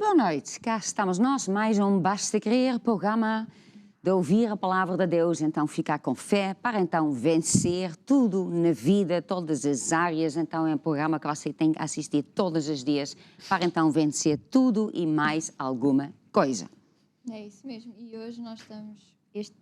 Boa noite, cá estamos nós, mais um Basta Crer, programa de ouvir a palavra de Deus, então ficar com fé, para então vencer tudo na vida, todas as áreas, então é um programa que você tem que assistir todos os dias, para então vencer tudo e mais alguma coisa. É isso mesmo, e hoje nós estamos, este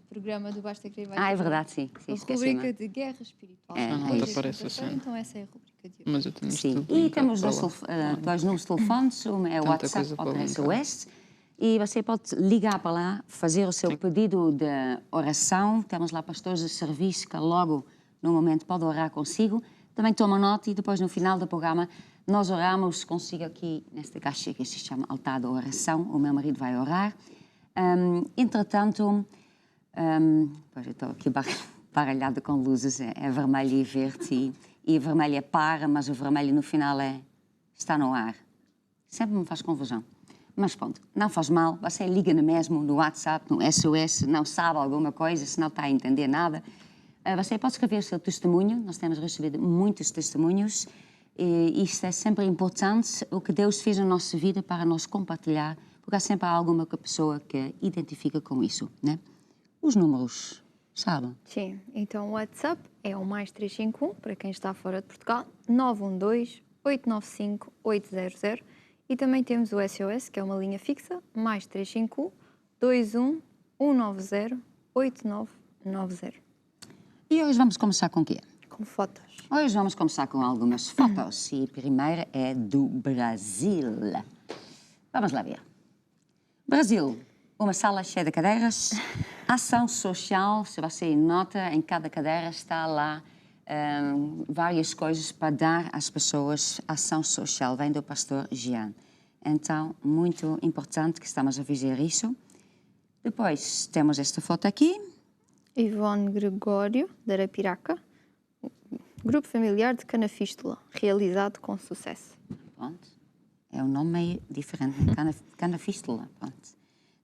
programa do Basta Crer vai é verdade, sim, a rubrica de guerra espiritual. Não te aparece assim. Então essa é a rubrica de hoje. Mas eu tenho Sim, isto e temos para dois números de telefones, um é o Tanta WhatsApp, coisa para outro é brincar. SOS, e você pode ligar para lá, fazer o seu pedido de oração, temos lá pastores de serviço que logo no momento pode orar consigo, também toma nota e depois no final do programa nós oramos consigo aqui nesta caixa que se chama altar da oração, o meu marido vai orar. Entretanto, pois eu estou aqui baralhada com luzes, é vermelho e verde e vermelho é para, mas o vermelho no final está no ar. Sempre me faz confusão. Mas pronto, não faz mal, você liga-me mesmo no WhatsApp, no SOS, não sabe alguma coisa, se não está a entender nada. Você pode escrever o seu testemunho, nós temos recebido muitos testemunhos e isto é sempre importante, o que Deus fez na nossa vida para nós compartilhar, porque há sempre alguma pessoa que identifica com isso, né? Os números, sabe? Sim, então o WhatsApp é o mais 351, para quem está fora de Portugal, 912-895-800 e também temos o SOS, que é uma linha fixa, mais 351-21-190-8990. E hoje vamos começar com o quê? Com fotos. Hoje vamos começar com algumas fotos e a primeira é do Brasil. Vamos lá ver. Brasil, uma sala cheia de cadeiras, ação social, se você nota, em cada cadeira está lá várias coisas para dar às pessoas. Ação social, vem do pastor Jean. Então, muito importante que estamos a fazer isso. Depois temos esta foto aqui. Ivone Gregório, da Arapiraca, grupo familiar de Canafístula, realizado com sucesso. Pronto. É um nome meio diferente, Canafístula. Pronto.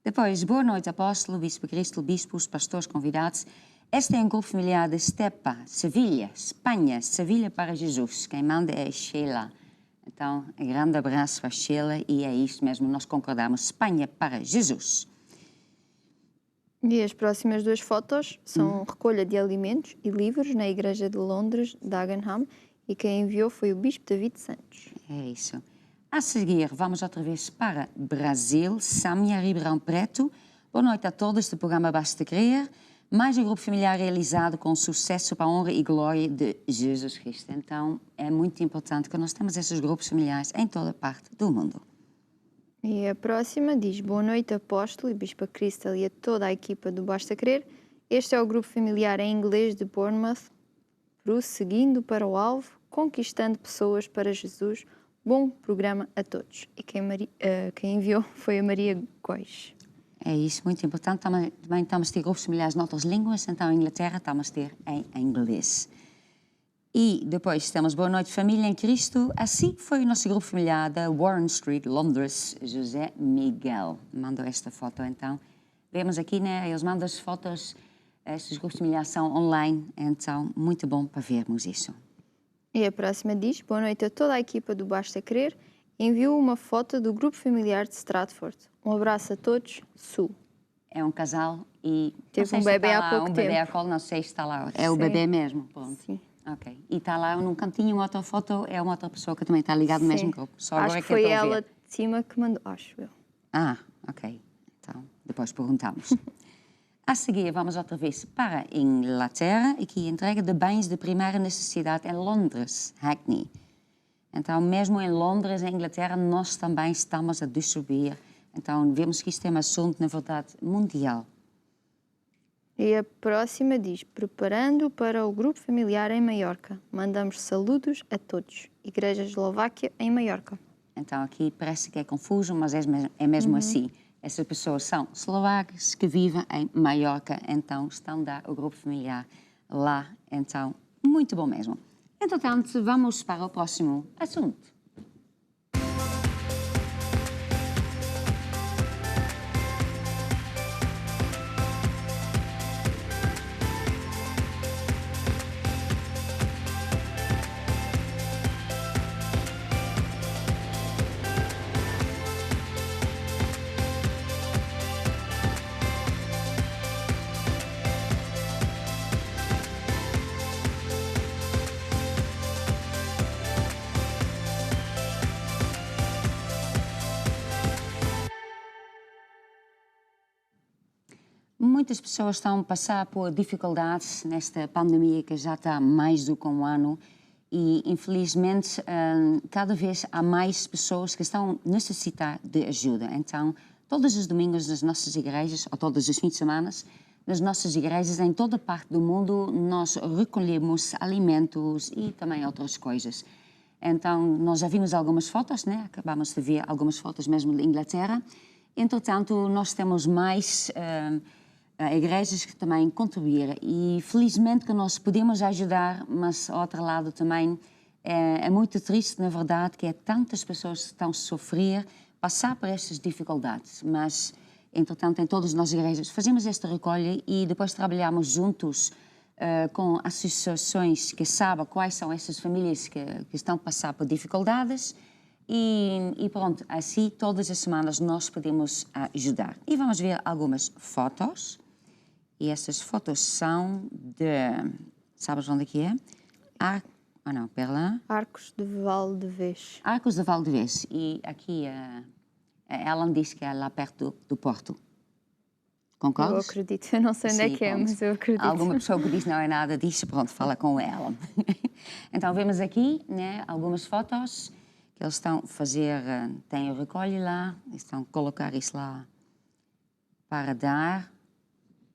Depois, boa noite, apóstolo, bispo Cristo, bispos, pastores, convidados. Este é um grupo familiar de Estepa, Sevilha, Espanha, Sevilha para Jesus. Quem manda é Sheila. Então, um grande abraço para Sheila e é isso mesmo, nós concordamos, Espanha para Jesus. E as próximas duas fotos são recolha de alimentos e livros na Igreja de Londres, Dagenham, e quem enviou foi o Bispo David Santos. É isso. A seguir, vamos outra vez para Brasil, Sâmia Ribeirão Preto. Boa noite a todos do programa Basta Crer. Mais um grupo familiar realizado com sucesso para a honra e glória de Jesus Cristo. Então, é muito importante que nós temos esses grupos familiares em toda parte do mundo. E a próxima diz: boa noite, apóstolo e Bispa Crystal e a toda a equipa do Basta Crer. Este é o grupo familiar em inglês de Bournemouth, prosseguindo para o alvo, conquistando pessoas para Jesus. Bom programa a todos. E quem enviou foi a Maria Góis. É isso, muito importante. Também estamos a ter grupos familiares em outras línguas, então em Inglaterra estamos a ter em inglês. E depois temos Boa Noite Família em Cristo. Assim foi o nosso grupo familiar da Warren Street, Londres, José Miguel. Mandou esta foto, então. Vemos aqui, né, eles mandam as fotos, estes grupos familiares são online, então muito bom para vermos isso. E a próxima diz: boa noite a toda a equipa do Basta Crer. Enviou uma foto do grupo familiar de Stratford. Um abraço a todos, Su. É um casal e... Teve um bebê há pouco tempo. Um bebê a colo, não sei se está lá. É o bebê mesmo, pronto. Sim. Ok. E está lá num cantinho uma outra foto, é uma outra pessoa que também está ligada no mesmo grupo. Só acho agora que eu foi estou a ver. ela de cima que mandou, acho eu. Ah, ok. Então, depois perguntamos. A seguir, vamos outra vez para a Inglaterra, e que entrega de bens de primeira necessidade em Londres, Hackney. Então, mesmo em Londres, em Inglaterra, nós também estamos a distribuir. Então, vemos que isto é um assunto, na verdade, mundial. E a próxima diz: preparando para o grupo familiar em Maiorca. Mandamos saludos a todos. Igreja Eslováquia em Maiorca. Então, aqui parece que é confuso, mas é mesmo assim. Essas pessoas são eslovacas que vivem em Maiorca, então estão a dar o grupo familiar lá. Então, muito bom mesmo. Entretanto, vamos para o próximo assunto. Muitas pessoas estão a passar por dificuldades nesta pandemia que já está há mais do que um ano e, infelizmente, cada vez há mais pessoas que estão a necessitar de ajuda. Então, todos os domingos nas nossas igrejas, ou todos os fins de semana, nas nossas igrejas em toda parte do mundo, nós recolhemos alimentos e também outras coisas. Então, nós já vimos algumas fotos, né? Acabamos de ver algumas fotos mesmo de Inglaterra. Entretanto, nós temos mais igrejas que também contribuíram e felizmente que nós podemos ajudar, mas ao outro lado também é muito triste, na verdade, que é tantas pessoas que estão a sofrer, passar por estas dificuldades, mas entretanto em todas as nossas igrejas fazemos esta recolha e depois trabalhamos juntos com associações que sabem quais são essas famílias que estão a passar por dificuldades e pronto, assim todas as semanas nós podemos ajudar. E vamos ver algumas fotos. E essas fotos são de... Sabes onde é que é? Não, pera lá. Arcos de Valdevez. Arcos de Valdevez. E aqui a Ellen disse que é lá perto do Porto. Concordas? Eu acredito. Eu não sei onde é que é, mas eu acredito. Alguma pessoa que diz não é nada disso, pronto, fala com ela. Então vemos aqui, né, algumas fotos que eles estão a fazer, tem o recolhe lá, estão a colocar isso lá para dar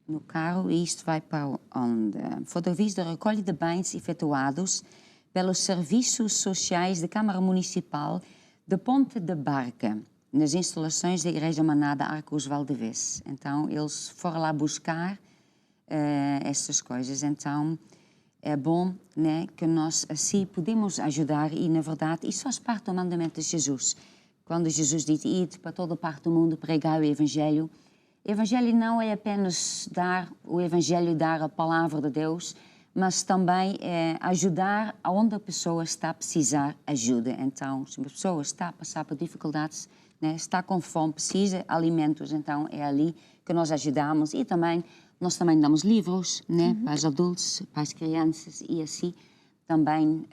no carro e isto vai para onde? Fotografias da recolha de bens efetuados pelos serviços sociais da Câmara Municipal de Ponte de Barca, nas instalações da Igreja Manada Arcos Valdevez. Então, eles foram lá buscar estas coisas. Então, é bom, né, que nós assim podemos ajudar e, na verdade, isso faz parte do mandamento de Jesus. Quando Jesus diz, ide para toda parte do mundo, pregar o Evangelho. O Evangelho não é apenas dar o Evangelho, dar a palavra de Deus, mas também é ajudar aonde a pessoa está a precisar ajuda. Então, se uma pessoa está a passar por dificuldades, né, está com fome, precisa de alimentos, então é ali que nós ajudamos. E também, nós também damos livros, né, para os adultos, para as crianças e assim também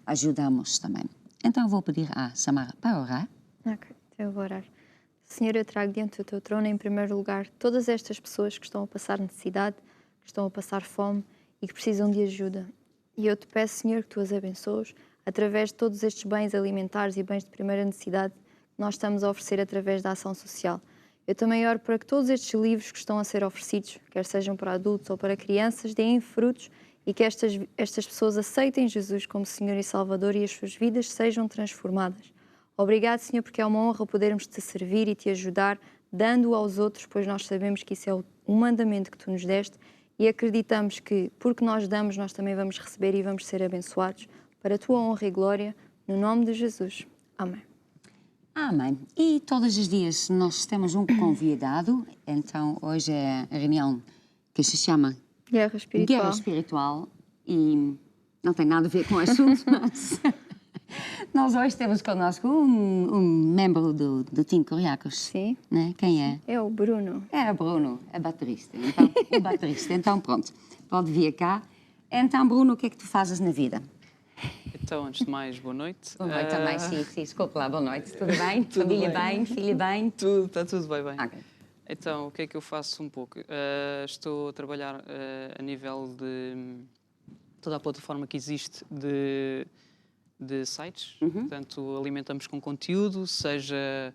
ajudamos também. Então, vou pedir à Samara para orar. Ok, então eu vou orar. Senhor, eu trago diante do teu trono, em primeiro lugar, todas estas pessoas que estão a passar necessidade, que estão a passar fome e que precisam de ajuda. E eu te peço, Senhor, que tu as abençoes através de todos estes bens alimentares e bens de primeira necessidade que nós estamos a oferecer através da ação social. Eu também oro para que todos estes livros que estão a ser oferecidos, quer sejam para adultos ou para crianças, deem frutos e que estas pessoas aceitem Jesus como Senhor e Salvador e as suas vidas sejam transformadas. Obrigado, Senhor, porque é uma honra podermos te servir e te ajudar, dando aos outros, pois nós sabemos que isso é um mandamento que tu nos deste e acreditamos que, porque nós damos, nós também vamos receber e vamos ser abençoados para a tua honra e glória, no nome de Jesus. Amém. Amém. E todos os dias nós temos um convidado, então hoje é a reunião que se chama Guerra Espiritual. Guerra Espiritual e não tem nada a ver com o assunto, mas... Nós hoje temos connosco um membro do time Coriacos. Sim. Né? Quem é? É o Bruno. É o Bruno, é baterista. Então, o baterista. Então, pronto, pode vir cá. Então, Bruno, o que é que tu fazes na vida? Então, antes de mais, boa noite. Boa noite também, sim, desculpa lá, boa noite. Tudo bem? Tudo Família bem. filha bem? Tudo, está tudo bem. Okay. Então, o que é que eu faço um pouco? Estou a trabalhar a nível de toda a plataforma que existe de sites. Portanto, alimentamos com conteúdo, seja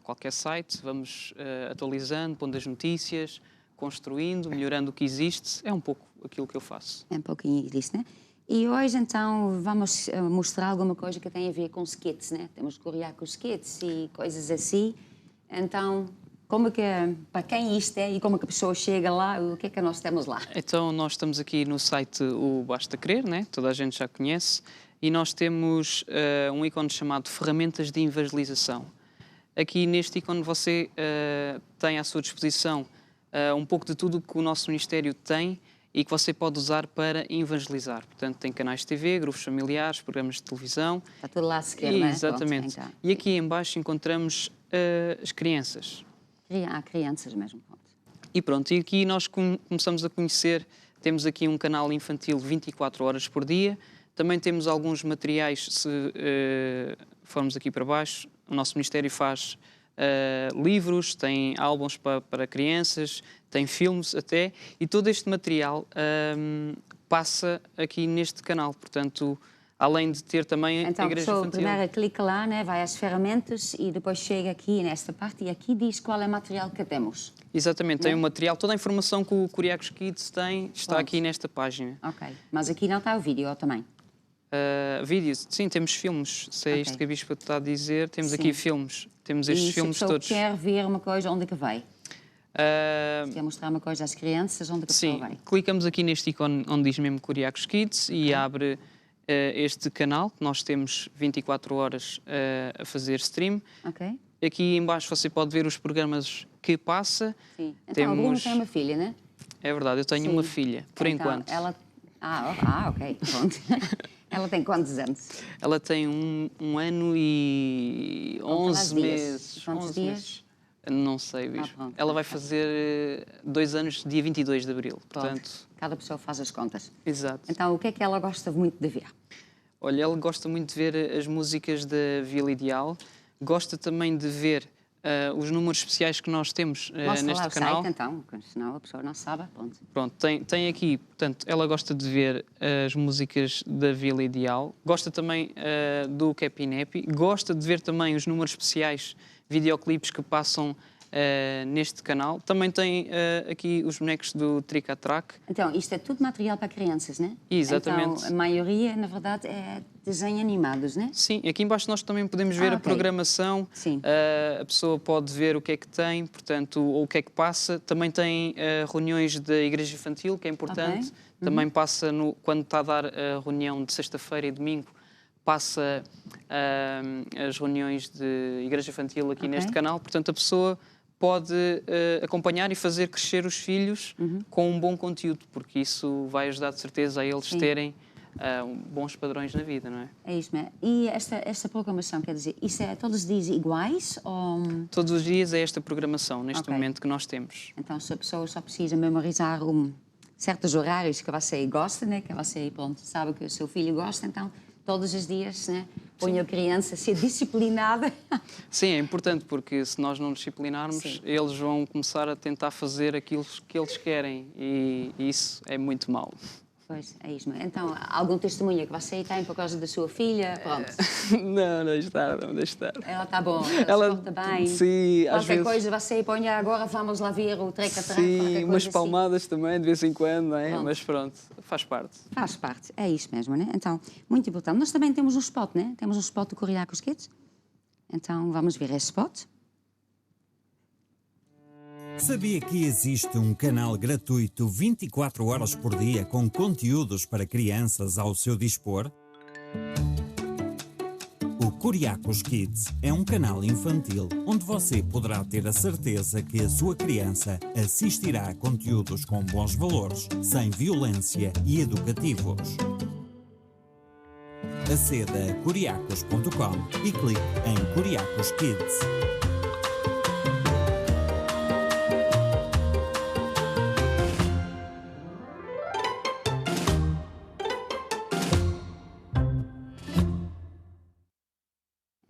qualquer site, vamos atualizando, pondo as notícias, construindo, melhorando o que existe. É um pouco aquilo que eu faço. É um pouquinho disso, né? E hoje, então, vamos mostrar alguma coisa que tem a ver com skits, né? Temos Coriacos skits e coisas assim. Então, como que, para quem isto é e como que a pessoa chega lá, o que é que nós temos lá? Então, nós estamos aqui no site O Basta Crer, né? Toda a gente já conhece. E nós temos um ícone chamado Ferramentas de Evangelização. Aqui neste ícone você tem à sua disposição um pouco de tudo que o nosso Ministério tem e que você pode usar para evangelizar. Portanto, tem canais de TV, grupos familiares, programas de televisão. Está tudo lá a seguir, não é? Exatamente. Pronto, então. E aqui em baixo encontramos as crianças. Há crianças mesmo. Pronto. E pronto, e aqui nós começamos a conhecer, temos aqui um canal infantil 24 horas por dia. Também temos alguns materiais, se formos aqui para baixo, o nosso Ministério faz livros, tem álbuns para crianças, tem filmes até, e todo este material passa aqui neste canal. Portanto, além de ter também Então a a Igreja pessoa Infantil. primeiro clica lá, né, vai às ferramentas e depois chega aqui nesta parte e aqui diz qual é o material que temos. Exatamente, tem Né? o material, toda a informação que o Kuriakos Kids tem está Pronto. aqui nesta página. Ok, mas aqui não está o vídeo também. Vídeos, sim, temos filmes, se é Ok. isto que a Bispa está a dizer, temos Sim. aqui filmes, temos E estes se a filmes pessoa todos. quer ver uma coisa, onde é que vai? Ah, Se quer mostrar uma coisa às crianças, onde é que a pessoa sim, vai? clicamos aqui neste ícone onde diz mesmo Kuriakos Kids e abre este canal que nós temos 24 horas a fazer stream. Ok? Aqui em baixo você pode ver os programas que passa. Sim. Então, a Bruna tem uma filha, né? É verdade, eu tenho Sim. uma filha, por Então, enquanto. Ela... ok, pronto. Ela tem quantos anos? Ela tem um ano e Conta lá 11 dias. meses. Quantos 11 dias? meses. Não sei, Bispo. pronto. Ela vai fazer 2 anos, dia 22 de Abril. Portanto, Cada pessoa faz as contas. exato. Então, o que é que ela gosta muito de ver? Olha, ela gosta muito de ver as músicas da Vila Ideal. Gosta também de ver os números especiais que nós temos Mostra neste lá o canal. site, então, porque senão a pessoa não sabe. Pronto. Pronto, tem aqui, portanto, ela gosta de ver as músicas da Vila Ideal, gosta também do Capinep, gosta de ver também os números especiais, videoclipes que passam neste canal. Também tem aqui os bonecos do Trick or Track. Então, isto é tudo material para crianças, né? Exatamente. Então, a maioria, na verdade, é desenhos animados, né? Sim, aqui embaixo nós também podemos ver a ok. programação. Sim. A pessoa pode ver o que é que tem, portanto, ou o que é que passa. Também tem reuniões da Igreja Infantil, que é importante. Ok. Também passa, quando está a dar a reunião de sexta-feira e domingo, passa as reuniões de Igreja Infantil aqui Ok. neste canal. Portanto, a pessoa pode acompanhar e fazer crescer os filhos com um bom conteúdo, porque isso vai ajudar de certeza a eles Sim. terem bons padrões na vida, não é? É isso, né? E esta programação, quer dizer, isso é todos os dias iguais? Ou... Todos os dias é esta programação, neste Ok. momento, que nós temos. Então, se a pessoa só precisa memorizar certos horários que você gosta, né? Que você, pronto, sabe que o seu filho gosta, então, todos os dias, né? Põe a criança a ser disciplinada. Sim, é importante, porque se nós não disciplinarmos, Sim. eles vão começar a tentar fazer aquilo que eles querem e isso é muito mau. Pois, é isso. Então, algum testemunho que você tem por causa da sua filha? Pronto. Não, deixa estar, não, deixa estar. Ela está bom, ela se porta bem. Sim, às Qualquer vezes... coisa você põe agora, vamos lá ver o treca-traca. Sim, umas palmadas também, de vez em quando, não é? Pronto. Mas pronto, faz parte. Faz parte, é isso mesmo, né? Então, muito importante. Nós também temos um spot, né? Temos um spot do Kuriakos Kids. Então, vamos ver esse spot. Sabia que existe um canal gratuito 24 horas por dia com conteúdos para crianças ao seu dispor? O Kuriakos Kids é um canal infantil onde você poderá ter a certeza que a sua criança assistirá a conteúdos com bons valores, sem violência e educativos. Aceda a kuriakos.com e clique em Kuriakos Kids.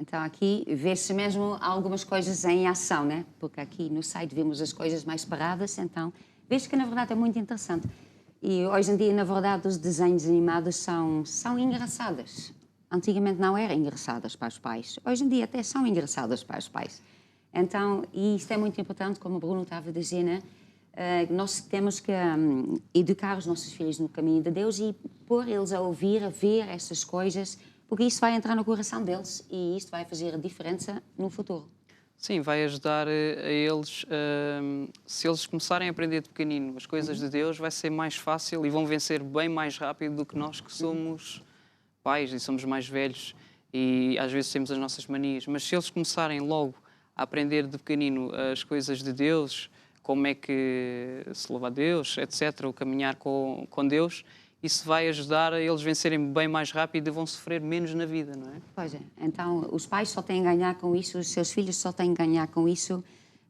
Então, aqui vê-se mesmo algumas coisas em ação, né? Porque aqui no site vimos as coisas mais paradas, então vê-se que, na verdade, é muito interessante. E hoje em dia, na verdade, os desenhos animados são engraçados. Antigamente não eram engraçadas para os pais. Hoje em dia até são engraçadas para os pais. Então, e isto é muito importante, como o Bruno estava a dizer, né? Nós temos que educar os nossos filhos no caminho de Deus e pôr eles a ouvir, a ver essas coisas, porque isso vai entrar no coração deles e isto vai fazer a diferença no futuro. Sim, vai ajudar a eles, se eles começarem a aprender de pequenino as coisas de Deus, vai ser mais fácil e vão vencer bem mais rápido do que nós que somos pais e somos mais velhos e às vezes temos as nossas manias. Mas se eles começarem logo a aprender de pequenino as coisas de Deus, como é que se louva a Deus, etc., o caminhar com Deus, isso vai ajudar a eles vencerem bem mais rápido e vão sofrer menos na vida, não é? Pois é. Então, os pais só têm a ganhar com isso, os seus filhos só têm a ganhar com isso.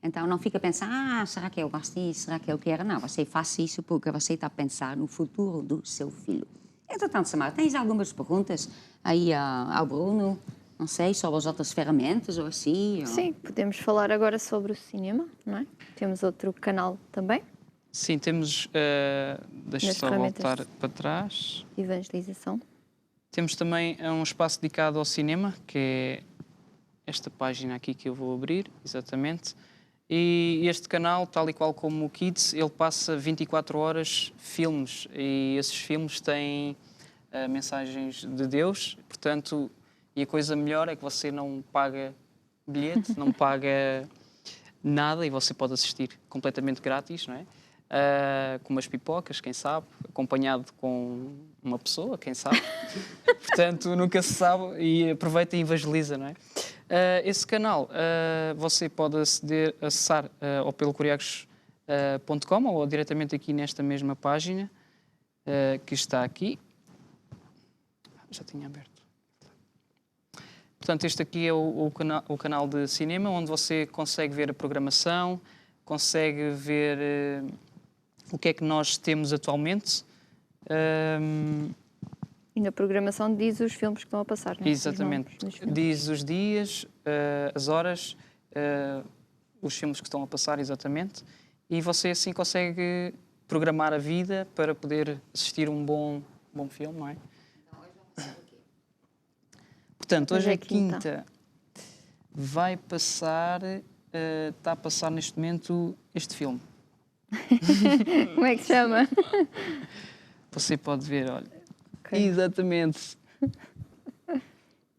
Então, não fica a pensar, será que eu gosto disso, será que eu quero? Não, você faz isso porque você está a pensar no futuro do seu filho. Entretanto, Samara, tens algumas perguntas aí ao Bruno? Não sei, sobre as outras ferramentas ou assim? Ou... Sim, podemos falar agora sobre o cinema, não é? Temos outro canal também, Sim, temos. Deixa Nas só ferramentas. voltar para trás. de evangelização. Temos também um espaço dedicado ao cinema, que é esta página aqui que eu vou abrir, exatamente. E este canal, tal e qual como o Kids, ele passa 24 horas filmes. E esses filmes têm mensagens de Deus. Portanto, e a coisa melhor é que você não paga bilhete, não paga nada e você pode assistir completamente grátis, não é? Com umas pipocas, quem sabe, acompanhado com uma pessoa, quem sabe. Portanto, nunca se sabe e aproveita e evangeliza, não é? Esse canal você pode acessar ou pelo curiacos.com ou diretamente aqui nesta mesma página que está aqui. Já tinha aberto. Portanto, este aqui é o canal de cinema, onde você consegue ver a programação, consegue ver o que é que nós temos atualmente. E na programação diz os filmes que estão a passar, não é? Exatamente. Os nomes dos filmes. Diz os dias, as horas, os filmes que estão a passar, exatamente. E você assim consegue programar a vida para poder assistir um bom filme, não é? Portanto, hoje é quinta. Vai passar, está a passar neste momento este filme. Como é que se chama? Você pode ver, olha. Ok. Exatamente.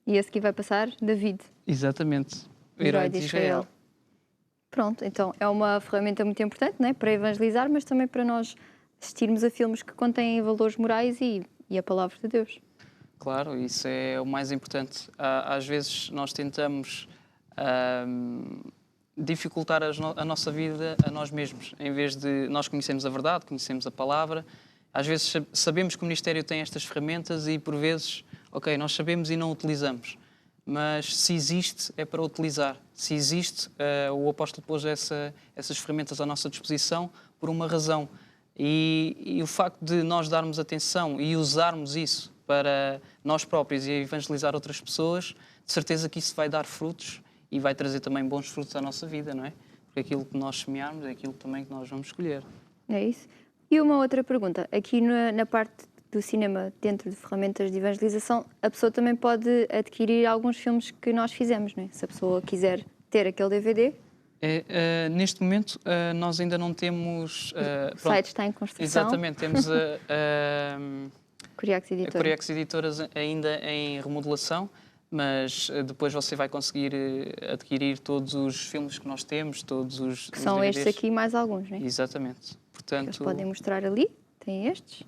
E esse aqui vai passar David, Exatamente. O herói de Israel. Pronto, então é uma ferramenta muito importante, não é? Para evangelizar, mas também para nós assistirmos a filmes que contêm valores morais e a palavra de Deus. Claro, isso é o mais importante. Às vezes nós tentamos dificultar a nossa vida a nós mesmos, em vez de nós conhecermos a verdade, conhecermos a palavra. Às vezes sabemos que o ministério tem estas ferramentas e por vezes, ok, nós sabemos e não utilizamos. Mas se existe, é para utilizar. Se existe, o apóstolo pôs essas ferramentas à nossa disposição por uma razão. E o facto de nós darmos atenção e usarmos isso para nós próprios e evangelizar outras pessoas, de certeza que isso vai dar frutos e vai trazer também bons frutos à nossa vida, não é? Porque aquilo que nós semearmos é aquilo também que nós vamos escolher. É isso. E uma outra pergunta. Aqui na parte do cinema, dentro de ferramentas de evangelização, a pessoa também pode adquirir alguns filmes que nós fizemos, não é? Se a pessoa quiser ter aquele DVD. Neste momento, nós ainda não temos... O site está em construção. Exatamente, temos Curiacos a Editora. Curiacos Editoras ainda em remodelação, mas depois você vai conseguir adquirir todos os filmes que nós temos, todos os Que são DVDs. estes aqui e mais alguns, não é? Exatamente. Portanto, Eles podem mostrar ali. Tem estes.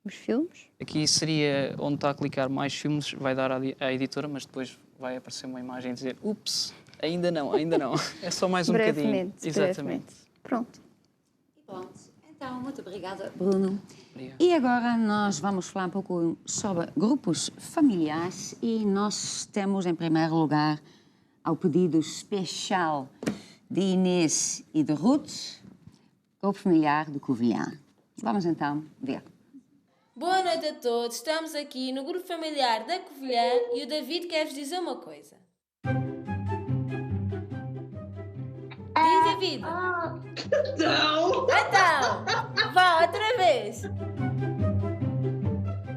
Os filmes. aqui seria onde está a clicar mais filmes, vai dar à editora, mas depois vai aparecer uma imagem e dizer ups, ainda não. É só mais um bocadinho. Brevemente. Exatamente. Pronto. Pronto. Então, muito obrigada, Bruno. Obrigado. E agora nós vamos falar um pouco sobre grupos familiares e nós temos, em primeiro lugar, ao pedido especial de Inês e de Ruth, grupo familiar de Covilhã. Vamos então ver. Boa noite a todos, estamos aqui no grupo familiar da Covilhã e o David quer-vos dizer uma coisa. Diz, David. Não! Então, vá outra vez.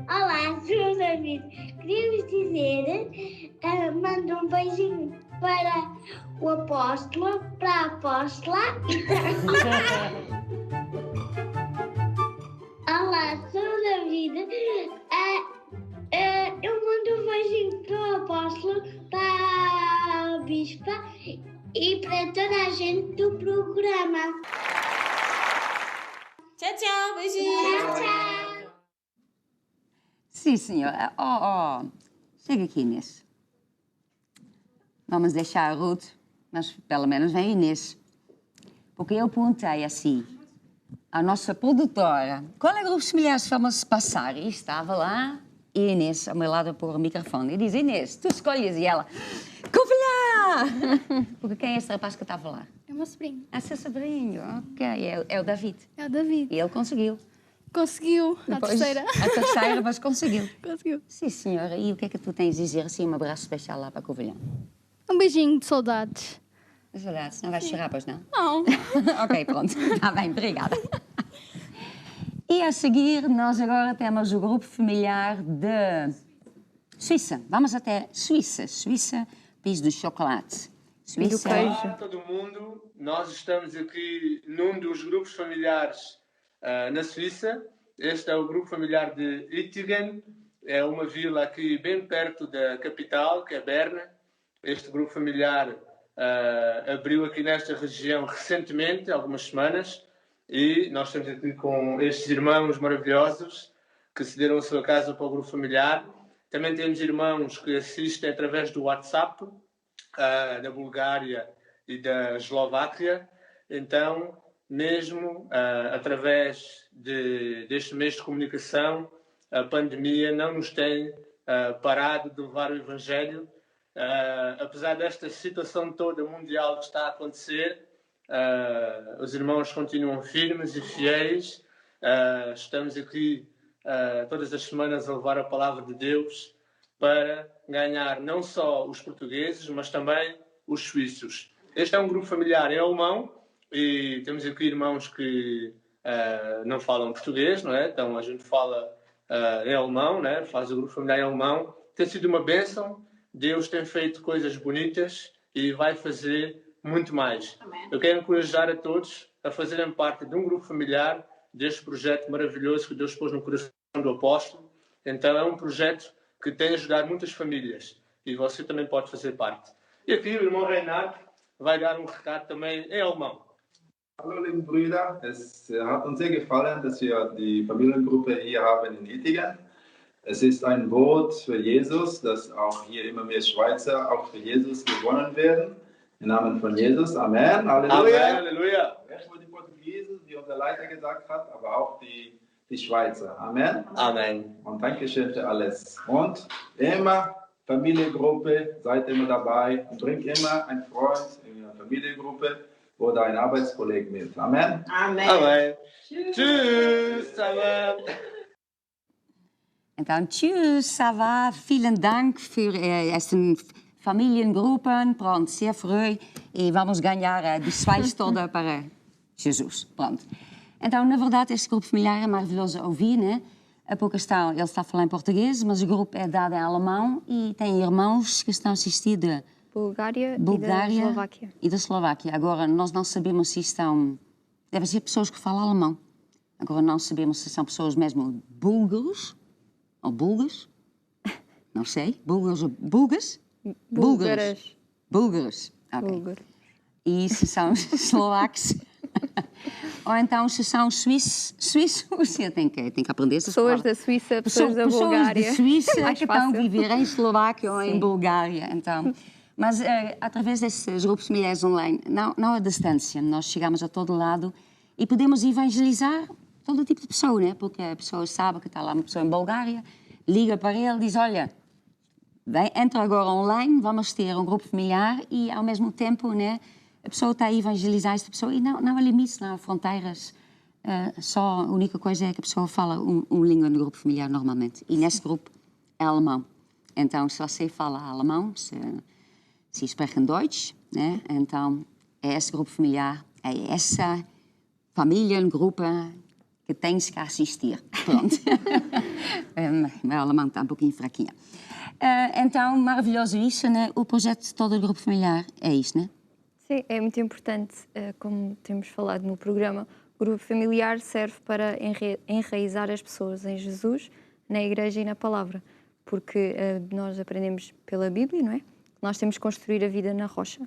Olá, sou o David. Queríamos dizer, mando um beijinho para o apóstolo, para a apóstola. Olá, sou o David. Eu mando um beijinho para o apóstolo, para a bispa e para toda a gente do programa. Tchau, tchau, beijinhos. Tchau, tchau. Sim, senhora. Chega aqui, Inês. Vamos deixar a Ruth, mas pelo menos vem a Inês. Porque eu perguntei assim à nossa produtora qual é o grupo familiares que vamos passar. E estava lá e a Inês ao meu lado a pôr o microfone. E diz, Inês, tu escolhes. E ela, Covilhã! Porque quem é esse rapaz que estava lá? É o meu sobrinho. É seu sobrinho, ok. É o David. É o David. E ele conseguiu. Conseguiu, a Depois, terceira. A terceira, mas conseguiu. Conseguiu. Sim, senhora. E o que é que tu tens a dizer, assim, um abraço especial lá para a Covilhã? Um beijinho de saudades. É verdade, não vais chorar, pois não? Não. Ok, pronto. Está bem, obrigada. E a seguir, nós agora temos o grupo familiar de Suíça. Vamos até Suíça. Suíça, país do chocolate. Suíça. Olá, todo mundo. Nós estamos aqui num dos grupos familiares na Suíça. Este é o grupo familiar de Ittigen. É uma vila aqui bem perto da capital, que é Berna. Este grupo familiar abriu aqui nesta região recentemente, algumas semanas. E nós estamos aqui com estes irmãos maravilhosos que cederam a sua casa para o grupo familiar. Também temos irmãos que assistem através do WhatsApp, da Bulgária e da Eslováquia. Então, mesmo através deste mês de comunicação, a pandemia não nos tem parado de levar o Evangelho. Apesar desta situação toda mundial que está a acontecer, os irmãos continuam firmes e fiéis. Estamos aqui todas as semanas a levar a palavra de Deus para ganhar não só os portugueses, mas também os suíços. Este é um grupo familiar em alemão e temos aqui irmãos que não falam português, não é? Então a gente fala em alemão, né? Faz o grupo familiar em alemão. Tem sido uma bênção. Deus tem feito coisas bonitas e vai fazer muito mais. Amém. Eu quero encorajar a todos a fazerem parte de um grupo familiar deste projeto maravilhoso que Deus pôs no coração do apóstolo. Então é um projeto que tem ajudado muitas famílias e você também pode fazer parte. E aqui o irmão Renato vai dar um recado também em alemão. Hallo liebe Brüder, es hat uns sehr gefallen, dass wir die Familiengruppe hier haben in Ittigen. Es ist ein Wort für Jesus, dass auch hier immer mehr Schweizer auch für Jesus gewonnen werden. Im Namen von Jesus, Amen, Halleluja. Amen, Halleluja. Erst mal die Portugiesen, wie unser Leiter gesagt hat, aber auch die Schweizer, Amen. Amen. Und Dankeschön für alles. Und immer Familiengruppe, seid immer dabei und bringt immer einen Freund in eine Familiengruppe oder einen Arbeitskollegen mit. Amen. Amen. Amen. Tschüss. Amen. Então, tschüss, ça va, vielen Dank für esta Familiengruppen, pronto, sehr früh, e vamos ganhar de Schweiz toda para Jesus, pronto. Então, na verdade, este grupo familiar é maravilhoso a ouvir, né? A pouco ele está a falar em português, mas o grupo é dado em alemão e tem irmãos que estão a assistir de Bulgária e da Eslováquia. E da Eslováquia. Agora, nós não sabemos se estão... Devem ser pessoas que falam alemão. Agora, não sabemos se são pessoas mesmo búlgaros ou bulgas. Não sei. Búlgaros ou bulgas? Búlgaras. Búlgaros. Ok. Búlgaro. E se são eslovacos... Ou então, se são suíços, você tem que aprender essas Pessoas palavras. da Suíça, pessoas da Bulgária. Pessoas da Suíça Mais que estão a fácil. viver em Eslováquia ou em Sim. Bulgária. Então, mas através desses grupos familiares online, não a distância, nós chegamos a todo lado e podemos evangelizar todo tipo de pessoa, né? Porque a pessoa sabe que está lá uma pessoa em Bulgária, liga para ele, diz, olha, entra agora online, vamos ter um grupo familiar e ao mesmo tempo, né? A pessoa está a evangelizar esta pessoa e não há limites, não há fronteiras. Só a única coisa é que a pessoa fala uma língua no grupo familiar normalmente. E nesse grupo é alemão. Então, se você fala alemão, se sprechen Deutsch, né? Então é esse grupo familiar, é essa Familiengruppe que tens que assistir. Pronto. Meu alemão está um pouquinho fraquinho. Então, maravilhoso isso, né? O projeto de todo o grupo familiar é isso, né? Sim, é muito importante, como temos falado no programa, o grupo familiar serve para enraizar as pessoas em Jesus, na igreja e na palavra, porque nós aprendemos pela Bíblia, não é? Nós temos que construir a vida na rocha.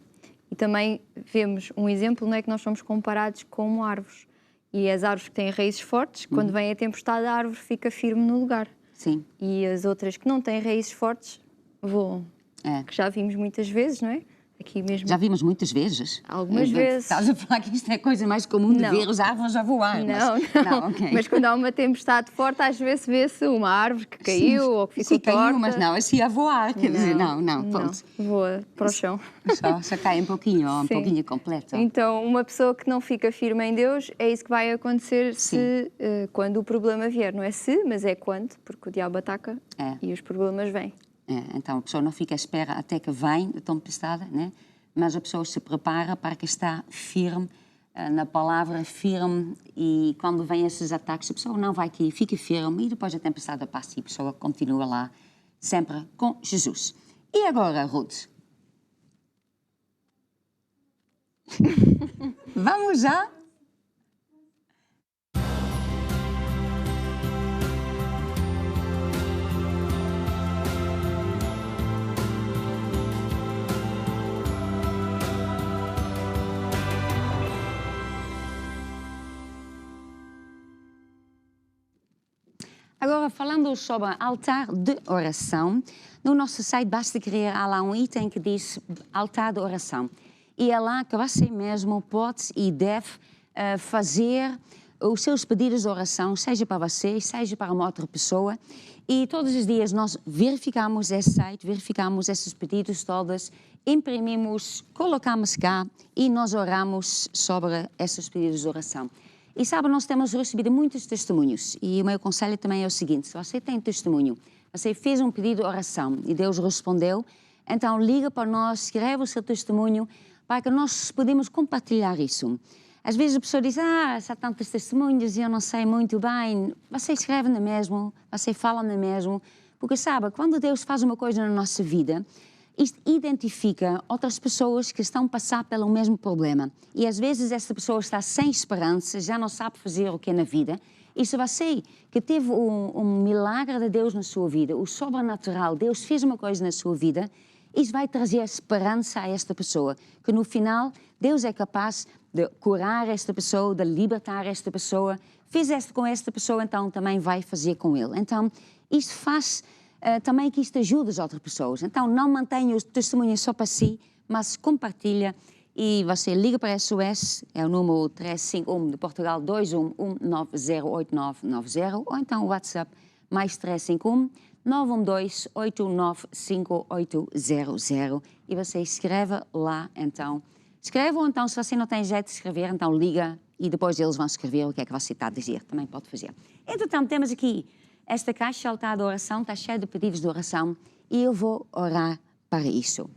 E também vemos um exemplo, não é, que nós somos comparados como árvores. E as árvores que têm raízes fortes, quando vem a tempestade, a árvore fica firme no lugar. Sim. E as outras que não têm raízes fortes voam. É. Que já vimos muitas vezes, não é? aqui mesmo. Já vimos muitas vezes. Algumas vezes. Estás a falar que isto é a coisa mais comum de Não. ver os árvores a voar. Não. Ok. Mas quando há uma tempestade forte, às vezes vê-se uma árvore que caiu Sim, ou que ficou sim, caiu, torta. mas não assim a voar. Quer dizer, não, pronto. Voa para o chão. Só cai um pouquinho, ou um Sim. pouquinho completo. Então, uma pessoa que não fica firme em Deus, é isso que vai acontecer quando o problema vier. Não é se, mas é quando, porque o diabo ataca e os problemas vêm. Então, a pessoa não fica à espera até que vem a tempestade, né? Mas a pessoa se prepara para que está firme, na palavra firme, e quando vêm esses ataques, a pessoa não vai aqui, fica firme, e depois a tempestade passa e a pessoa continua lá, sempre com Jesus. E agora, Ruth? Vamos já? Agora, falando sobre altar de oração, no nosso site basta criar lá um item que diz altar de oração. E é lá que você mesmo pode e deve fazer os seus pedidos de oração, seja para você, seja para uma outra pessoa. E todos os dias nós verificamos esse site, verificamos esses pedidos todos, imprimimos, colocamos cá e nós oramos sobre esses pedidos de oração. E sabe, nós temos recebido muitos testemunhos e o meu conselho também é o seguinte: se você tem testemunho, você fez um pedido de oração e Deus respondeu, então liga para nós, escreve o seu testemunho para que nós podemos compartilhar isso. Às vezes a pessoa diz, há tantos testemunhos e eu não sei muito bem. Você escreve na mesmo, você fala na mesmo, porque sabe, quando Deus faz uma coisa na nossa vida, isto identifica outras pessoas que estão a passar pelo mesmo problema. E às vezes essa pessoa está sem esperança, já não sabe fazer o que é na vida. E se você que teve um milagre de Deus na sua vida, o sobrenatural, Deus fez uma coisa na sua vida, isso vai trazer esperança a esta pessoa. Que no final, Deus é capaz de curar esta pessoa, de libertar esta pessoa. Fez isto com esta pessoa, então também vai fazer com ele. Então, isto faz também que isto ajude as outras pessoas. Então, não mantenha o testemunho só para si, mas compartilha e você liga para a SOS, é o número 351 de Portugal, 211-908990, ou então o WhatsApp, mais 351-912-895-800, e você escreve lá, então. Escreve, ou então, se você não tem jeito de escrever, então liga e depois eles vão escrever o que é que você está a dizer. Também pode fazer. Entretanto, temos aqui esta caixa altar de oração, está cheia de pedidos de oração e eu vou orar para isso.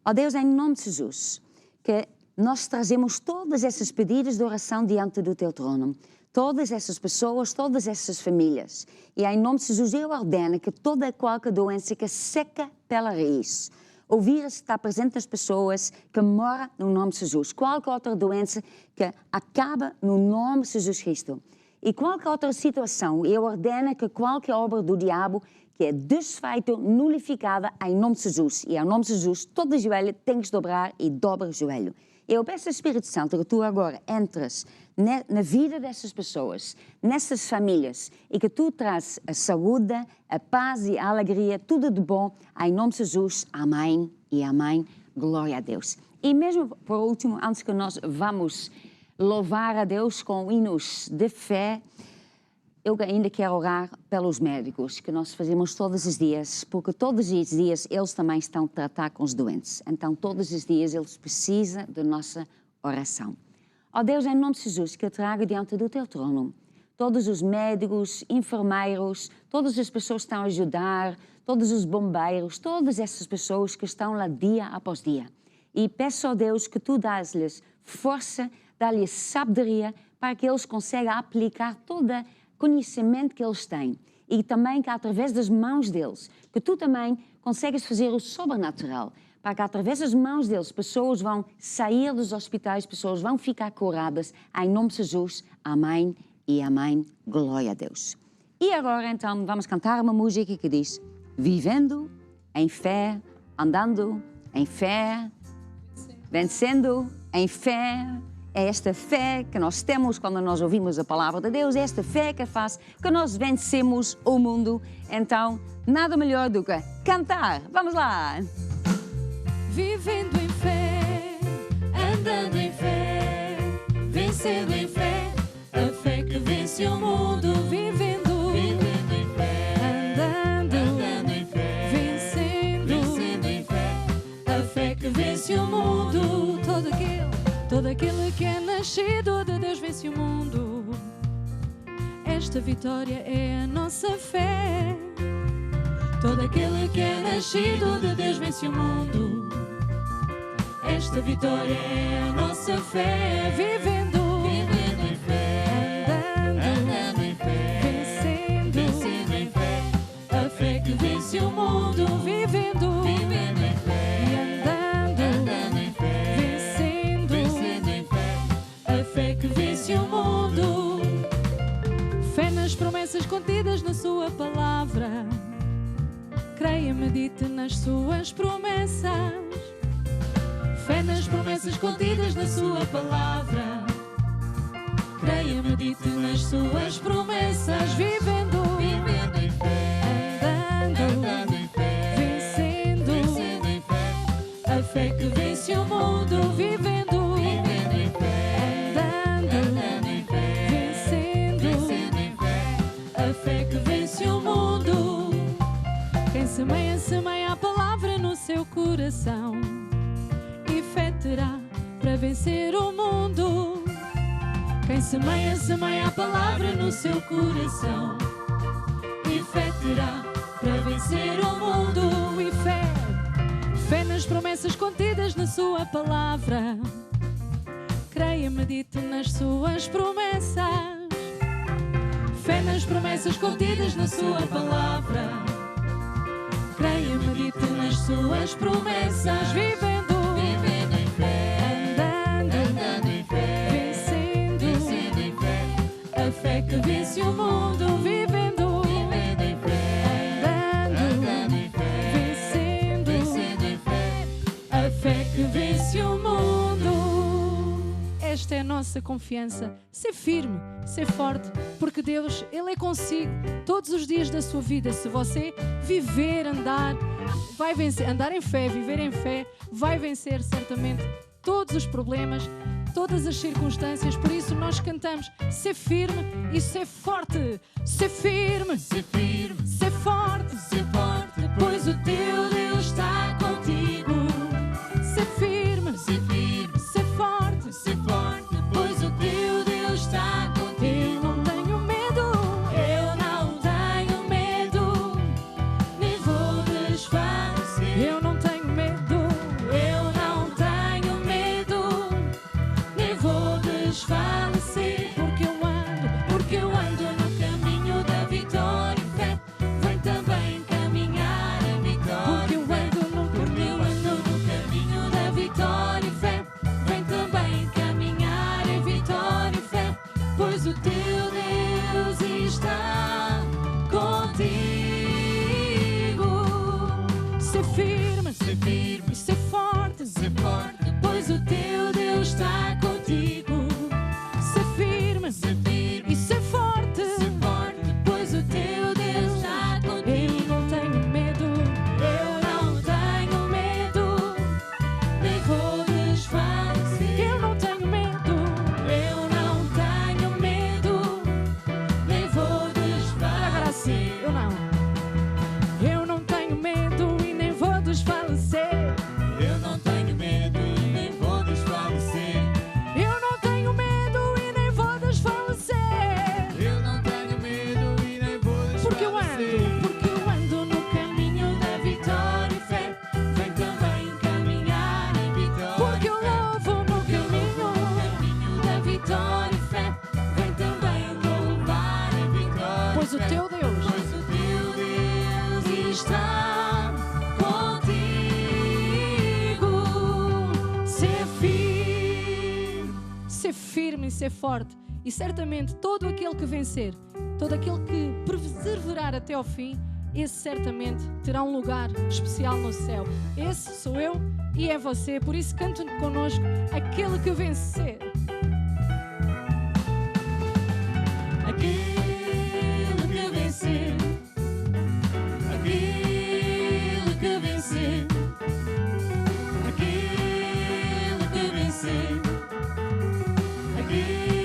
Ó Deus, em nome de Jesus, que nós trazemos todos esses pedidos de oração diante do Teu trono. Todas essas pessoas, todas essas famílias. E em nome de Jesus eu ordeno que toda e qualquer doença que seca pela raiz, o vírus está presente nas pessoas, que mora no nome de Jesus. Qualquer outra doença que acaba no nome de Jesus Cristo. E qualquer outra situação, eu ordeno que qualquer obra do diabo que é desfeita, nulificada em nome de Jesus. E em nome de Jesus, todo joelho tem que se dobrar e dobra o joelho. Eu peço ao Espírito Santo que tu agora entres na vida dessas pessoas, nessas famílias, e que tu traz a saúde, a paz e a alegria, tudo de bom, em nome de Jesus. Amém e amém. Glória a Deus. E mesmo por último, antes que nós vamos louvar a Deus com hinos de fé, eu ainda quero orar pelos médicos, que nós fazemos todos os dias, porque todos os dias eles também estão a tratar com os doentes. Então, todos os dias eles precisam da nossa oração. Ó Deus, em nome de Jesus, que eu trago diante do Teu trono todos os médicos, enfermeiros, todas as pessoas que estão a ajudar, todos os bombeiros, todas essas pessoas que estão lá dia após dia. E peço a Deus que Tu dás-lhes força, dá-lhes sabedoria para que eles consigam aplicar todo o conhecimento que eles têm. E também que através das mãos deles, que Tu também consegues fazer o sobrenatural, para que através das mãos deles pessoas vão sair dos hospitais, pessoas vão ficar curadas, em nome de Jesus. Amém e amém. Glória a Deus. E agora então vamos cantar uma música que diz: vivendo em fé, andando em fé, vencendo em fé. É esta fé que nós temos quando nós ouvimos a palavra de Deus, é esta fé que faz que nós vencemos o mundo. Então, nada melhor do que cantar. Vamos lá! Vivendo em fé. vencendo em fé, a fé que vence o mundo, vivendo em fé, andando em fé, vencendo em fé, a fé que vence o mundo. Todo aquele que é nascido de Deus vence o mundo. Esta vitória é a nossa fé. Todo aquele que é nascido de Deus vence o mundo. Esta vitória é a nossa fé. Vivendo em fé, andando em fé, vencendo em fé, a fé que vence o mundo. Vivendo em fé, e andando em fé, vencendo em fé, a fé que vence o mundo. Fé nas promessas contidas na sua palavra. Creia, medite nas suas promessas. Fé nas promessas contidas na sua palavra. Creia, medite nas suas promessas. Vivendo em fé, andando em fé, vencendo em fé, a fé que vence o mundo. Vivendo em fé, andando em fé, vencendo em fé, a fé que vence o mundo. Quem semeia, semeia a palavra no seu coração, e fé terá para vencer o mundo. Quem semeia, semeia a palavra no seu coração, e fé terá para vencer o mundo. E fé nas promessas contidas na sua palavra. Creia, medite nas suas promessas. Fé nas promessas contidas na sua palavra. Creia, medite nas suas promessas. Vivendo em fé, andando em fé, vencendo em fé, a fé que vence o mundo. Vivendo em fé, andando em fé, vencendo em fé, a fé que vence o mundo. Esta é a nossa confiança. Ser firme, ser forte, porque Deus, Ele é consigo todos os dias da sua vida. Se você viver, andar, vai vencer. Andar em fé, viver em fé, vai vencer certamente todos os problemas, todas as circunstâncias. Por isso nós cantamos: ser firme e ser forte. Ser firme, ser forte, pois o teu Deus está contigo. Ser firme, ser forte, pois o teu Deus está contigo. Eu não tenho medo, nem vou desfalecer. Eu não tenho medo, nem vou desfalecer. Porque eu ando no caminho da vitória e fé vem também caminhar em vitória. Porque eu ando no caminho da vitória e fé vem também caminhar em vitória e fé, pois o teu Deus está contigo. Ser firme e ser forte, pois o teu Deus está contigo. Ser firme e ser forte, pois o teu Deus está contigo. Eu não tenho medo, nem vou desfalecer. Eu não tenho medo, nem vou desfalecer. Agora sim, eu não tenho medo e nem vou desfalecer. Eu não tenho medo e nem vou desfalecer. Eu não tenho medo e nem vou desfalecer. Eu não tenho medo e nem vou desfalecer. Porque eu ando no caminho da vitória e fé vem também caminhar em vitória. Porque eu louvo no caminho da vitória e fé vem também louvar em vitória. Pois o teu Deus está contigo. Ser firme e ser forte. E certamente todo aquele que vencer, todo aquele que perseverar até ao fim, esse certamente terá um lugar especial no céu. Esse sou eu e é você. Por isso cante connosco: aquele que vencer. Aquele que vencer. Aquele que vencer. Aquele que vencer. Aquele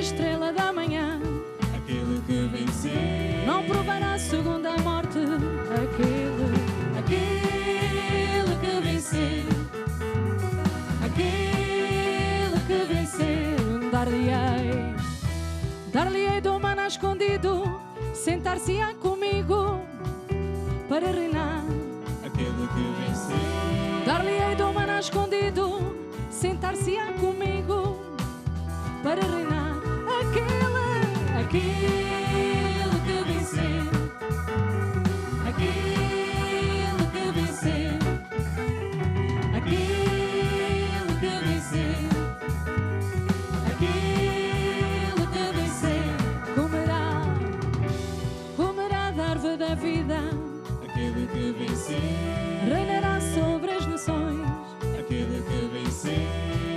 estrela da manhã, aquele que venceu, não provará a segunda morte. Aquele que venceu, aquele que venceu. Dar-lhe-ei do maná escondido, sentar-se-á comigo para reinar. Aquele que venceu, Dar-lhe-ei do maná escondido, sentar-se-á comigo para reinar. Aquele que venceu, aquele que venceu, aquele que venceu, aquele que venceu. Comerá da árvore da vida, Aquele que venceu, reinará sobre as nações. aquele que venceu,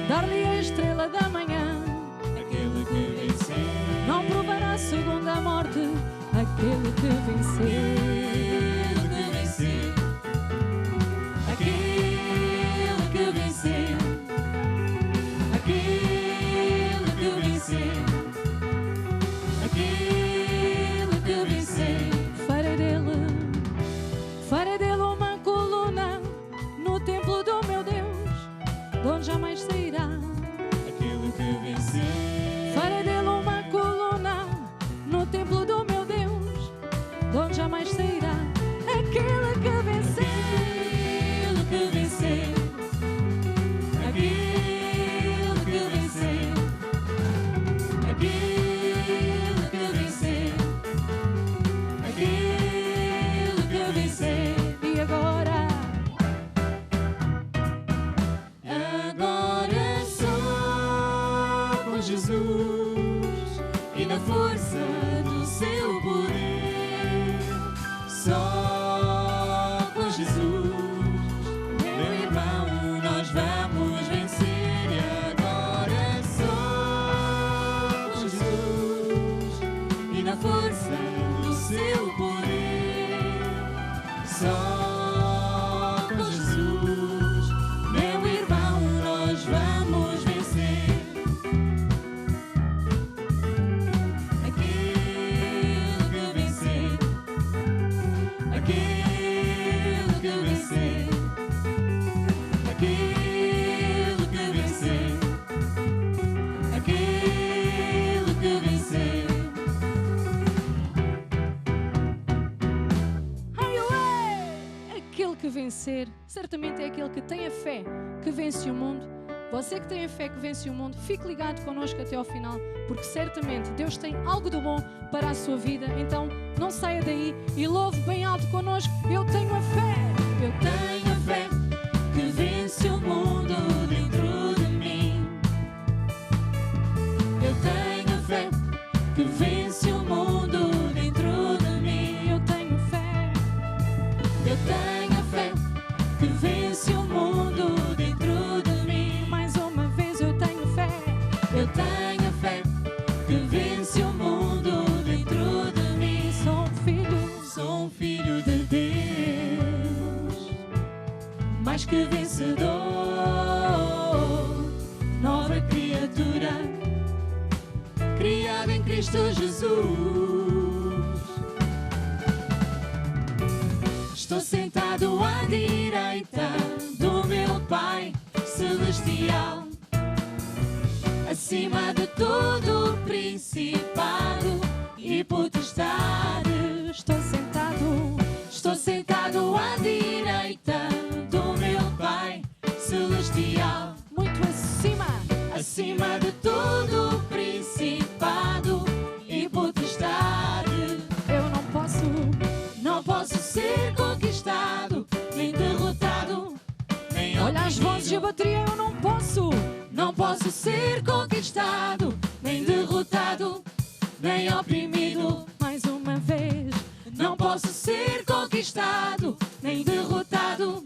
Dar-lhe a estrela da manhã, aquele que venceu, não provará a segunda morte. Aquele que venceu, aquele que venceu, aquele que venceu, aquele que venceu. farei dele uma coluna no templo do meu Deus, de onde jamais sairá. Aquele que venceu, Farei dele uma coluna no templo do meu Deus, de onde jamais sairá. Aquele que venceu, aquele que venceu, aquele que venceu, aquele que venceu, aquele que venceu. e agora Agora só com Jesus e na força do seu poder. Só com Jesus, meu irmão, nós vamos vencer. E agora só com Jesus e na força do seu poder. Só com Jesus, meu irmão, nós vamos vencer. Aquele que venceu, aquele que venceu, aquele que venceu, aquele que venceu. ai, ué! Aquele que vencer, certamente é aquele que tem a fé que vence o mundo. Você que tem a fé que vence o mundo, fique ligado connosco até ao final, porque certamente Deus tem algo de bom para a sua vida. Então não saia daí e louve bem alto connosco. Eu tenho a fé, eu Tenho a fé que vence o mundo dentro de mim. Eu tenho a fé que vence o mundo dentro de mim. eu tenho fé. Eu tenho a fé que vence o mundo dentro de mim. Mais uma vez eu tenho fé. Eu tenho a fé que vence o mundo dentro de mim. Sou um filho de Deus, mais que vencedor, nova criatura, criada em Cristo Jesus. Estou sentado à direita do meu Pai Celestial, acima de todo principado e potestade. Estou sentado à direita do meu Pai Celestial, muito acima de todo principado e potestade. Eu não posso ser conquistado, nem derrotado, nem olha as vozes e a bateria, eu não posso ser conquistado, nem derrotado, nem oprimido. mais uma vez. Não posso ser conquistado, nem derrotado,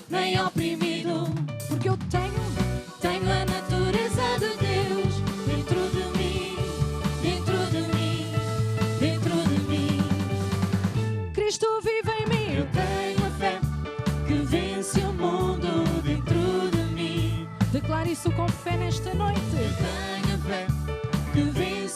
nem oprimido. Porque eu tenho a natureza de Deus dentro de mim, dentro de mim, dentro de mim. Cristo vive em mim. Eu tenho a fé que vence o mundo dentro de mim. Declaro isso com fé nesta noite. Eu tenho a fé que vence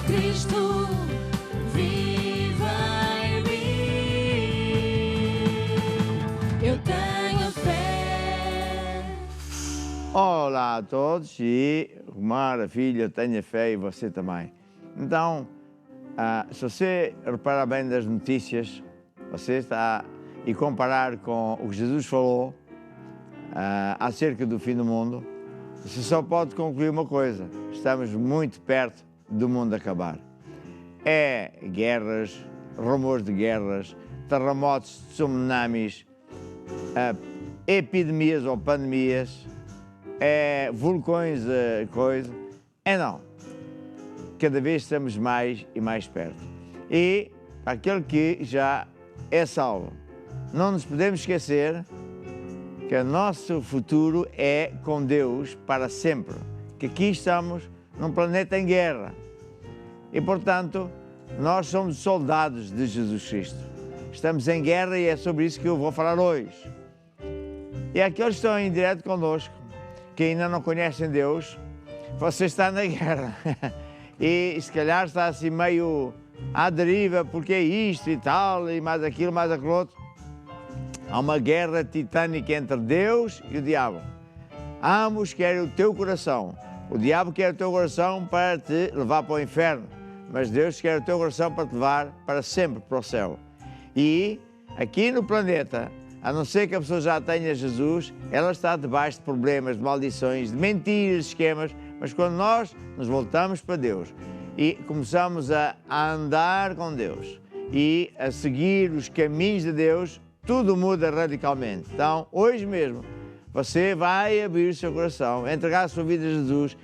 Cristo vive em mim. Eu tenho fé. Olá a todos e Romara, filha, tenha fé e você também. Então, se você reparar bem nas notícias, você está e comparar com o que Jesus falou acerca do fim do mundo, você só pode concluir uma coisa: estamos muito perto do mundo acabar. É guerras, rumores de guerras, terremotos, tsunamis, epidemias ou pandemias, vulcões, coisa. Não. Cada vez estamos mais e mais perto. E aquele que já é salvo, não nos podemos esquecer que o nosso futuro é com Deus para sempre, que aqui estamos num planeta em guerra e, portanto, nós somos soldados de Jesus Cristo. Estamos em guerra e é sobre isso que eu vou falar hoje. E aqueles que estão em direto connosco, que ainda não conhecem Deus, você está na guerra e se calhar está assim meio à deriva, porque é isto e tal, e mais aquilo, mais aquilo outro. Há uma guerra titânica entre Deus e o diabo. Ambos querem o teu coração. O diabo quer o teu coração para te levar para o inferno, mas Deus quer o teu coração para te levar para sempre para o céu. E aqui no planeta, a não ser que a pessoa já tenha Jesus, ela está debaixo de problemas, de maldições, de mentiras, de esquemas, mas quando nós nos voltamos para Deus e começamos a andar com Deus e a seguir os caminhos de Deus, tudo muda radicalmente. Então, hoje mesmo, você vai abrir o seu coração, entregar a sua vida a Jesus,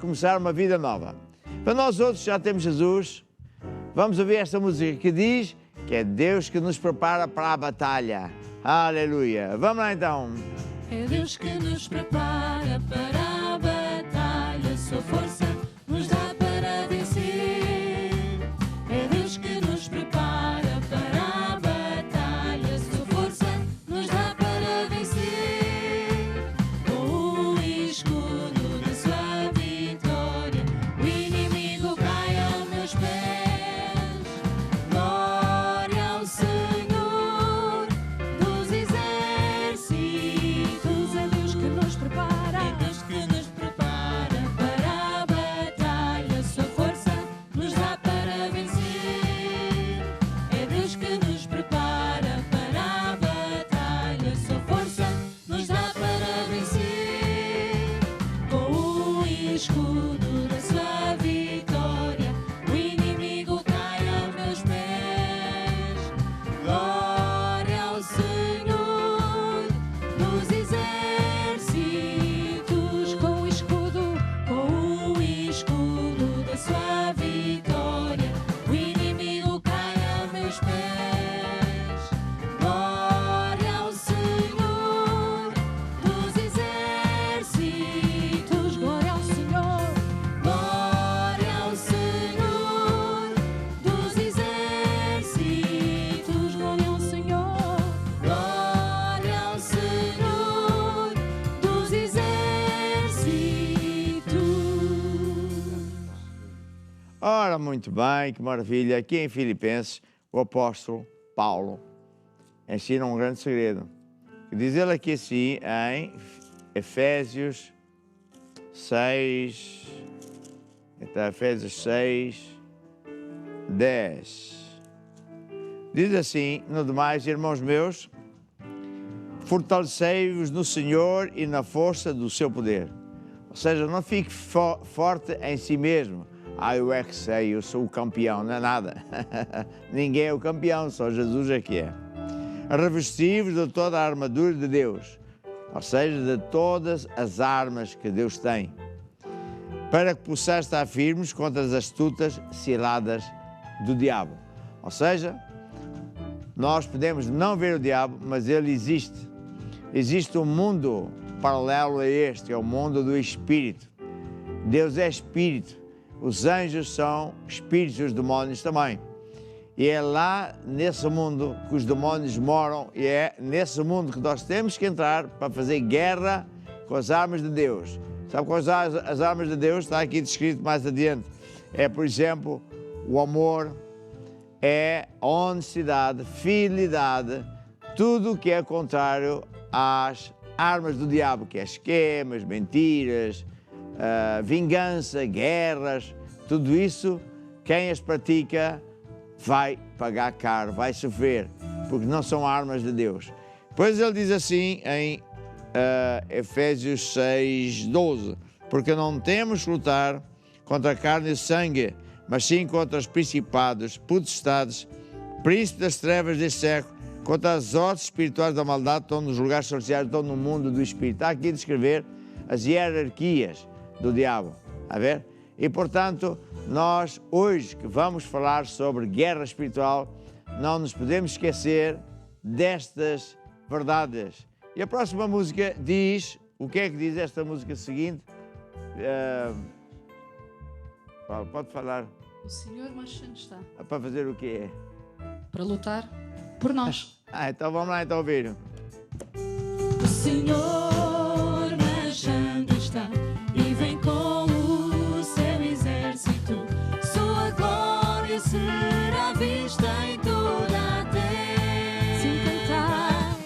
começar uma vida nova. Para nós outros já temos Jesus, vamos ouvir esta música que diz que é Deus que nos prepara para a batalha. Aleluia! Vamos lá então. É Deus que nos prepara para a batalha, sua força nos dá para vencer. É Deus que nos prepara para a batalha, sua força nos dá para vencer. Com o escudo da sua vitória, o inimigo cai aos meus pés. Glória ao Senhor dos exércitos. É Deus que nos prepara. É Deus que nos prepara para a batalha, sua força nos dá para vencer. É Deus que nos prepara para a batalha, sua força nos dá para vencer. Com o escudo da sua vitória, o inimigo cai aos meus pés. Glória ao Senhor dos exércitos. Com o escudo da sua vitória, o inimigo cai aos meus pés. Glória ao Senhor dos exércitos. Glória ao Senhor. Glória ao Senhor dos exércitos. Glória ao Senhor. Glória ao Senhor dos exércitos. Ora, muito bem, que maravilha. Aqui em Filipenses, o apóstolo Paulo ensina um grande segredo. Diz ele aqui assim, em Efésios 6, então, Efésios 6, 10. Diz assim, no demais, irmãos meus, fortalecei-vos no Senhor e na força do seu poder. Ou seja, não fique forte em si mesmo. Eu é que sei, eu sou o campeão, não é nada. Ninguém é o campeão, só Jesus é que é. Revesti-vos de toda a armadura de Deus, ou seja, de todas as armas que Deus tem, para que possais estar firmes contra as astutas ciladas do diabo. Ou seja, nós podemos não ver o diabo, mas ele existe. Existe um mundo paralelo a este, é o mundo do Espírito. Deus é Espírito. Os anjos são espíritos e os demónios também. E é lá, nesse mundo, que os demónios moram, e é nesse mundo que nós temos que entrar para fazer guerra com as armas de Deus. Sabe quais são as armas de Deus? Está aqui descrito mais adiante. É, por exemplo, o amor, é a honestidade, fidelidade, tudo o que é contrário às armas do diabo, que é esquemas, mentiras, vingança, guerras, tudo isso, quem as pratica vai pagar caro, vai sofrer, porque não são armas de Deus. Depois ele diz assim em Efésios 6:12, porque não temos que lutar contra a carne e sangue, mas sim contra os principados, potestades, príncipes das trevas deste século, contra as hostes espirituais da maldade, estão nos lugares celestiais, estão no mundo do espírito. Está aqui a descrever as hierarquias do diabo, a ver? E, portanto, nós hoje que vamos falar sobre guerra espiritual, não nos podemos esquecer destas verdades. E a próxima música diz, o que é que diz esta música seguinte? Pode falar. O Senhor mais santo está. Para fazer o quê? Para lutar por nós. Então vamos lá então ouvir. O Senhor mais santo está e vem com o seu exército. Sua glória será vista em toda a terra.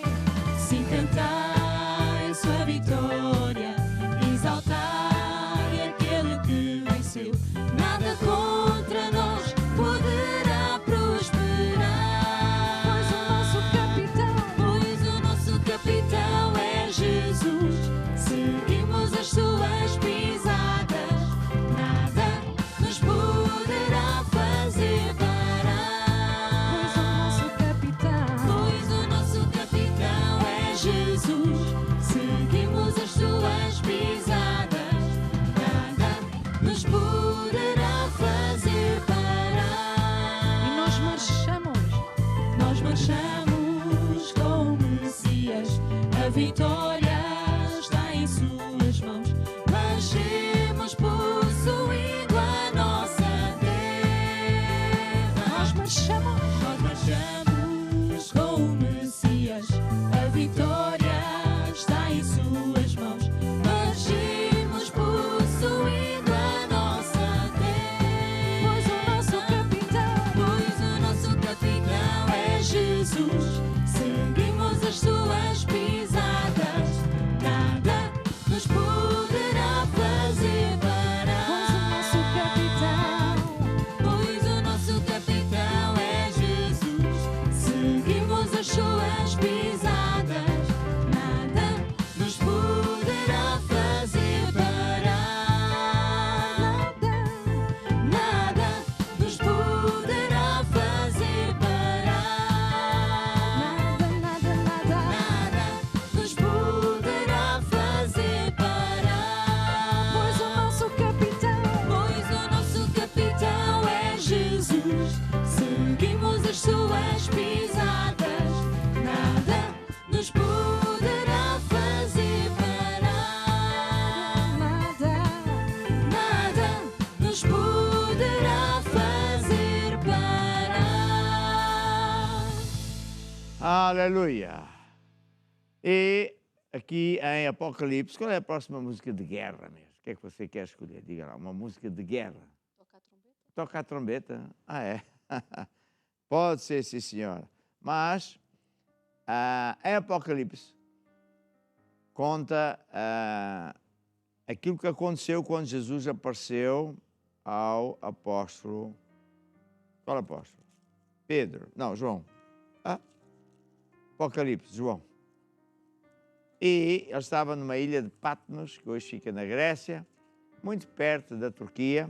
Sim, cantai sua vitória, exaltai aquele que venceu. Nada contra nós poderá prosperar. Pois o nosso capitão é Jesus. Seguimos as suas pisadas. Nada nos poderá fazer parar. Pois o nosso capitão é Jesus. Seguimos as suas pisadas. Nada nos poderá fazer parar. E nós marchamos com o Messias. A vitória está em suas mãos. Marchemos possuindo a nossa terra. Nós marchamos com o Messias. A vitória está em suas mãos. Marchemos possuindo a nossa terra. Pois o nosso capitão é Jesus. Seguimos as suas pisadas. Nada nos poderá fazer parar. Pois o nosso capitão é Jesus. Seguimos as suas pisadas. Nada nos poderá fazer parar. Nada nos poderá fazer parar. Nada nos poderá fazer parar. Pois o nosso capitão é Jesus. Seguimos as suas pisadas. Nada nos poderá fazer parar. Nada nos poderá fazer parar. Aleluia! E aqui em Apocalipse, qual é a próxima música de guerra mesmo? O que é que você quer escolher? Diga lá, uma música de guerra. Toca a trombeta? Ah, é? Pode ser, sim, senhora. Mas, em Apocalipse, conta aquilo que aconteceu quando Jesus apareceu ao apóstolo. Qual apóstolo? Pedro. Não, João. Apocalipse, João. E ele estava numa ilha de Patmos, que hoje fica na Grécia, muito perto da Turquia,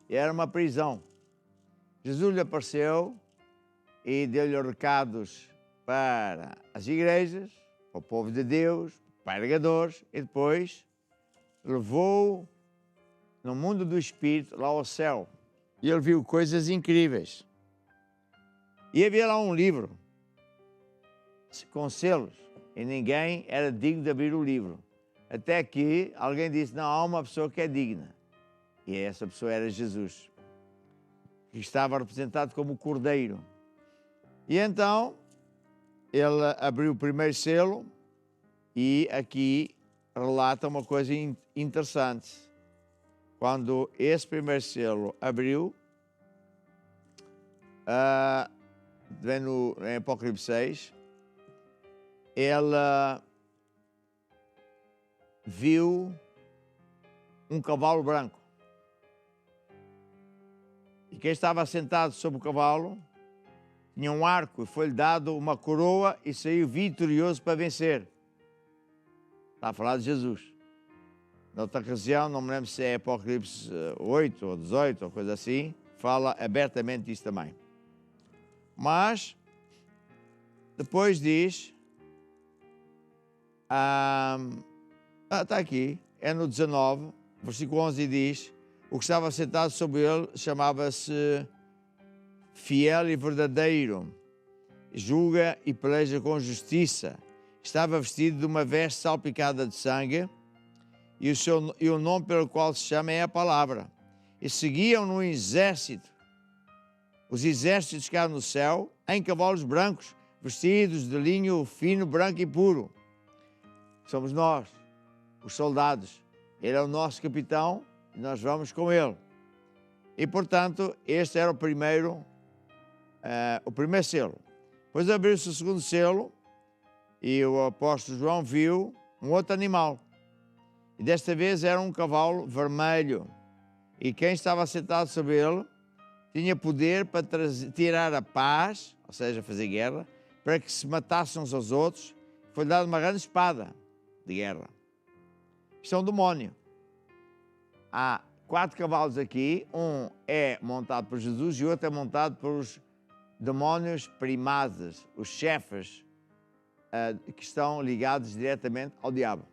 e era uma prisão. Jesus lhe apareceu e deu-lhe recados para as igrejas, para o povo de Deus, para pregadores, e depois levou-o no mundo do Espírito, lá ao céu. E ele viu coisas incríveis. E havia lá um livro com selos, e ninguém era digno de abrir o livro. Até que alguém disse, não, há uma pessoa que é digna. E essa pessoa era Jesus, que estava representado como o Cordeiro. E então, ele abriu o primeiro selo e aqui relata uma coisa interessante. quando esse primeiro selo abriu, vem em Apocalipse 6, ela viu um cavalo branco. E quem estava sentado sobre o cavalo tinha um arco e foi-lhe dado uma coroa e saiu vitorioso para vencer. Está a falar de Jesus. Noutra ocasião, não me lembro se é Apocalipse 8 ou 18 ou coisa assim, fala abertamente disso também. Mas, depois diz, está aqui, é no 19, versículo 11 diz, o que estava sentado sobre ele chamava-se Fiel e Verdadeiro, julga e peleja com justiça. Estava vestido de uma veste salpicada de sangue e o nome pelo qual se chama é a Palavra. E seguiam no exército, os exércitos que há no céu, em cavalos brancos, vestidos de linho fino, branco e puro. Somos nós, os soldados. Ele é o nosso capitão e nós vamos com ele. E, portanto, este era o primeiro selo. Depois abriu-se o segundo selo e o apóstolo João viu um outro animal. E desta vez era um cavalo vermelho. E quem estava sentado sobre ele tinha poder para tirar a paz, ou seja, fazer guerra, para que se matassem uns aos outros. Foi-lhe dada uma grande espada de guerra. Isto é um demónio. Há 4 cavalos aqui, um é montado por Jesus e o outro é montado pelos demónios primazes, os chefes que estão ligados diretamente ao diabo.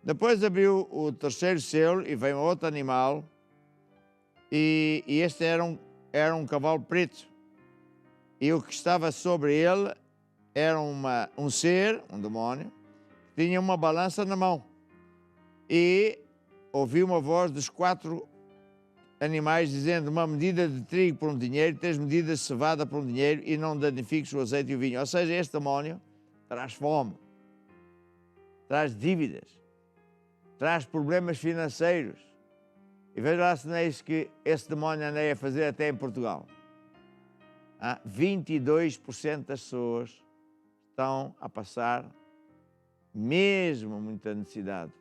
Depois abriu o terceiro selo e veio outro animal e este era um cavalo preto. E o que estava sobre ele era um ser, um demónio, que tinha uma balança na mão. E ouviu uma voz dos 4 animais dizendo: uma medida de trigo por um dinheiro, 3 medidas de cevada por um dinheiro e não danifiques o azeite e o vinho. Ou seja, este demónio traz fome, traz dívidas, traz problemas financeiros. E veja lá se não é isso que esse demónio anda a fazer até em Portugal. 22% das pessoas estão a passar mesmo muita necessidade.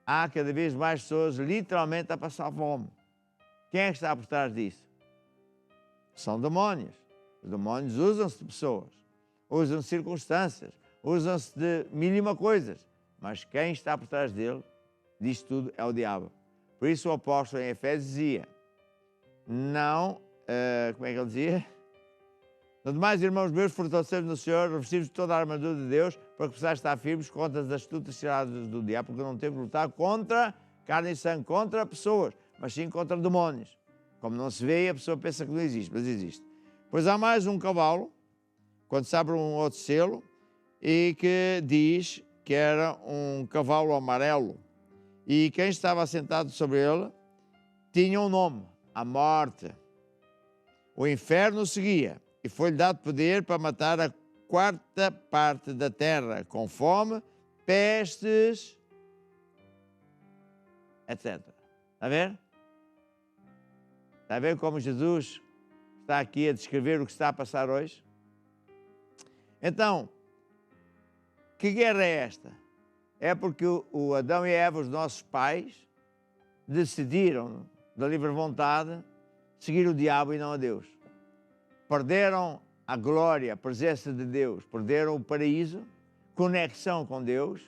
Há cada vez mais pessoas literalmente a passar fome. Quem é que está por trás disso? São demónios. Os demónios usam-se de pessoas, usam-se de circunstâncias, usam-se de mil e uma coisas. Mas quem está por trás dele, disto tudo, é o diabo. Por isso o apóstolo em Efésios dizia, não, como é que ele dizia? No demais, irmãos meus, fortalecemos no Senhor, revestimos toda a armadura de Deus, para que possais estar firmes contra as astutas ciladas do diabo, porque não temos de lutar contra carne e sangue, contra pessoas, mas sim contra demónios. Como não se vê, a pessoa pensa que não existe, mas existe. Pois há mais um cavalo, quando se abre um outro selo, e que diz que era um cavalo amarelo. E quem estava assentado sobre ele tinha um nome, a morte. O inferno o seguia. E foi-lhe dado poder para matar a 4ª parte da terra, com fome, pestes, etc. Está a ver? Está a ver como Jesus está aqui a descrever o que está a passar hoje? Então, que guerra é esta? É porque o Adão e Eva, os nossos pais, decidiram, da livre vontade, seguir o diabo e não a Deus. Perderam a glória, a presença de Deus, perderam o paraíso, conexão com Deus,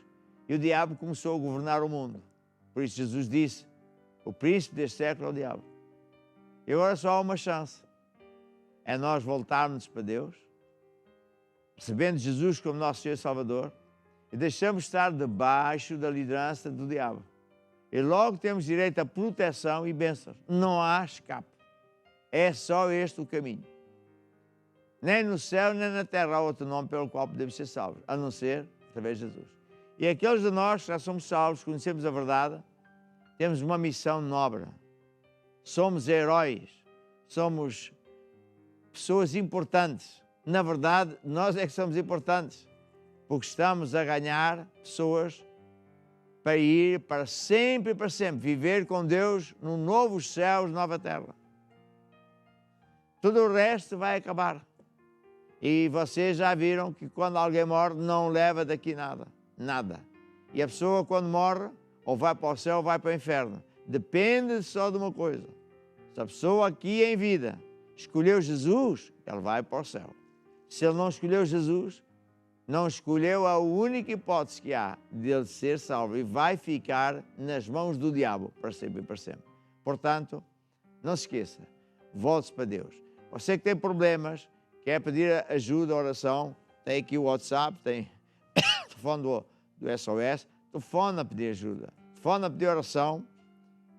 e o diabo começou a governar o mundo. Por isso Jesus disse, o príncipe deste século é o diabo. E agora só há uma chance, é nós voltarmos para Deus, recebendo Jesus como nosso Senhor e Salvador, e deixamos de estar debaixo da liderança do diabo. E logo temos direito à proteção e bênçãos. Não há escape. É só este o caminho. Nem no céu, nem na terra há outro nome pelo qual podemos ser salvos, a não ser através de Jesus. E aqueles de nós que já somos salvos, conhecemos a verdade, temos uma missão nobre. Somos heróis, somos pessoas importantes. Na verdade, nós é que somos importantes, porque estamos a ganhar pessoas para ir para sempre, viver com Deus num novos céus, nova terra. Tudo o resto vai acabar. E vocês já viram que quando alguém morre, não leva daqui nada. Nada. E a pessoa, quando morre, ou vai para o céu ou vai para o inferno. Depende só de uma coisa. Se a pessoa aqui em vida escolheu Jesus, ele vai para o céu. Se ele não escolheu Jesus, não escolheu a única hipótese que há de ele ser salvo e vai ficar nas mãos do diabo para sempre e para sempre. Portanto, não se esqueça, volte-se para Deus. Você que tem problemas, quer pedir ajuda, oração, tem aqui o WhatsApp, tem o telefone do SOS, telefone a pedir ajuda, telefone a pedir oração,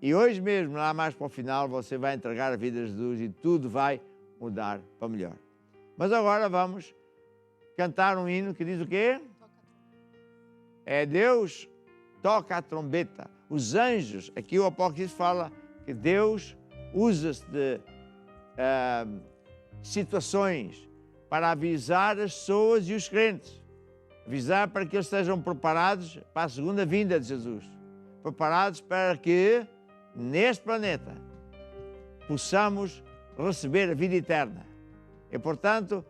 e hoje mesmo, lá mais para o final, você vai entregar a vida a Jesus e tudo vai mudar para melhor. Mas agora vamos cantar um hino que diz o quê? É Deus toca a trombeta. Os anjos, aqui o Apocalipse fala que Deus usa-se de situações para avisar as pessoas e os crentes. Avisar para que eles estejam preparados para a segunda vinda de Jesus. Preparados para que, neste planeta, possamos receber a vida eterna. E, portanto,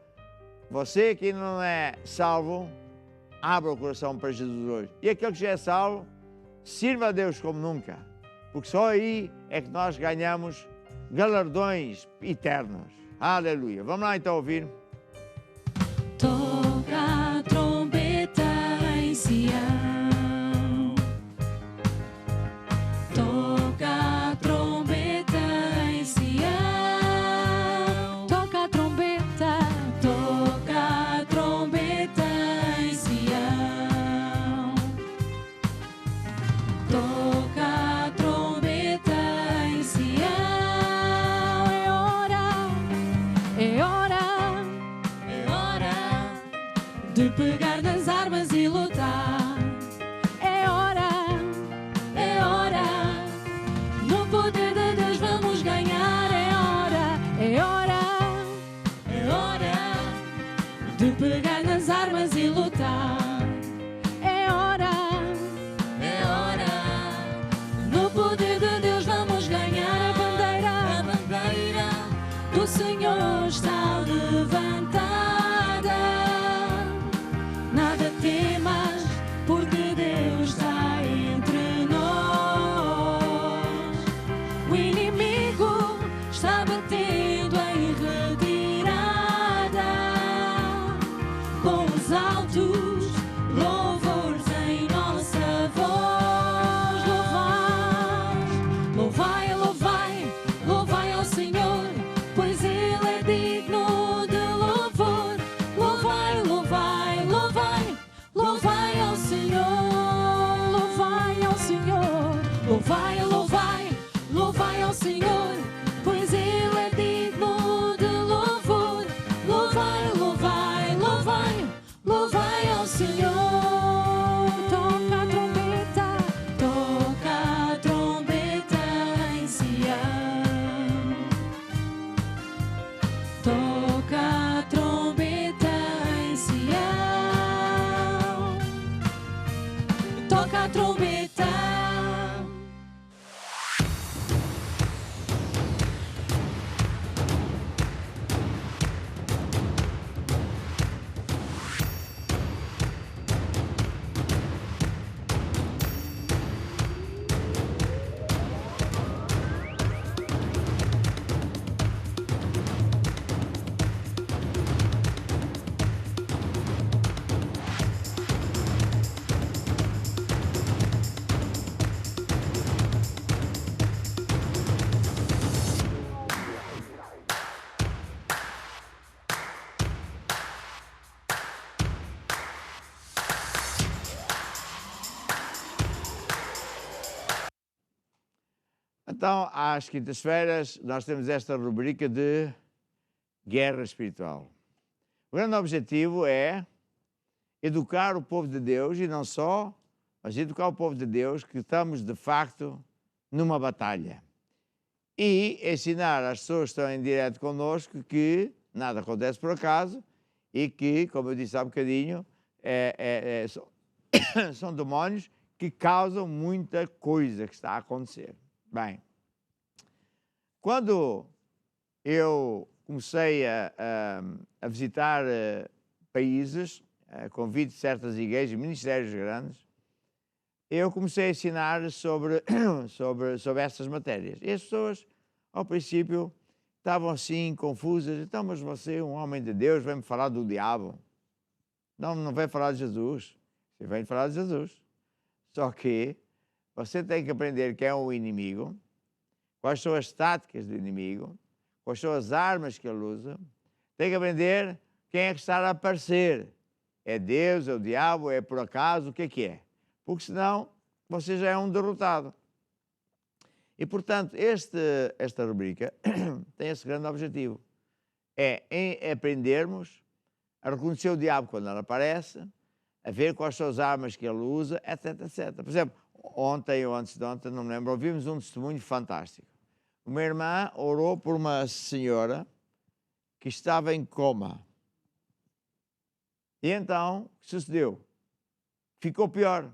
você que não é salvo, abra o coração para Jesus hoje. E aquele que já é salvo, sirva a Deus como nunca. Porque só aí é que nós ganhamos galardões eternos. Aleluia. Vamos lá então ouvir. Toca a trombeta em Sião. Toca a trombeta em Sião. Toca a trombeta, toca a trombeta em Sião. Toca a trombeta em Sião. É hora de pegar nas armas e lutar. É hora, no poder de Deus vamos ganhar. É hora de pegar nas armas e lutar. É hora, no poder de Deus vamos ganhar. A bandeira do Senhor está levantada. Nada temas, porque Deus está entre nós. O inimigo está batendo em retirada. Com os altos louvores em nossa voz. Louvai, louvai, louvai ao Senhor, pois Ele é digno de louvor. Louvai, louvai, louvai, louvai ao Senhor. Louvai ao Senhor. Louvai, louvai, louvai ao Senhor, pois Ele é digno de louvor. Louvai, louvai, louvai, louvai ao Senhor. Toca a trombeta, toca a trombeta em Sião. Toca a trombeta em Sião. Toca a trombeta. Então, às quintas-feiras, nós temos esta rubrica de guerra espiritual. O grande objetivo é educar o povo de Deus, e não só, mas educar o povo de Deus que estamos, de facto, numa batalha. E ensinar às pessoas que estão em direto connosco que nada acontece por acaso e que, como eu disse há bocadinho, são demónios que causam muita coisa que está a acontecer. Bem, quando eu comecei a visitar países, a convite de certas igrejas, ministérios grandes, eu comecei a ensinar sobre essas matérias. E as pessoas, ao princípio, estavam assim, confusas. Então, mas você, um homem de Deus, vem-me falar do diabo? Não vem falar de Jesus. Você vem falar de Jesus. Só que você tem que aprender quem é o inimigo, quais são as táticas do inimigo, quais são as armas que ele usa. Tem que aprender quem é que está a aparecer. É Deus, é o diabo, é por acaso, o que é? Porque senão você já é um derrotado. E, portanto, esta rubrica tem esse grande objetivo. É aprendermos a reconhecer o diabo quando ele aparece, a ver quais são as armas que ele usa, etc, etc. Por exemplo, ontem ou antes de ontem, não me lembro, ouvimos um testemunho fantástico. Uma irmã orou por uma senhora que estava em coma. E então, o que sucedeu? Ficou pior.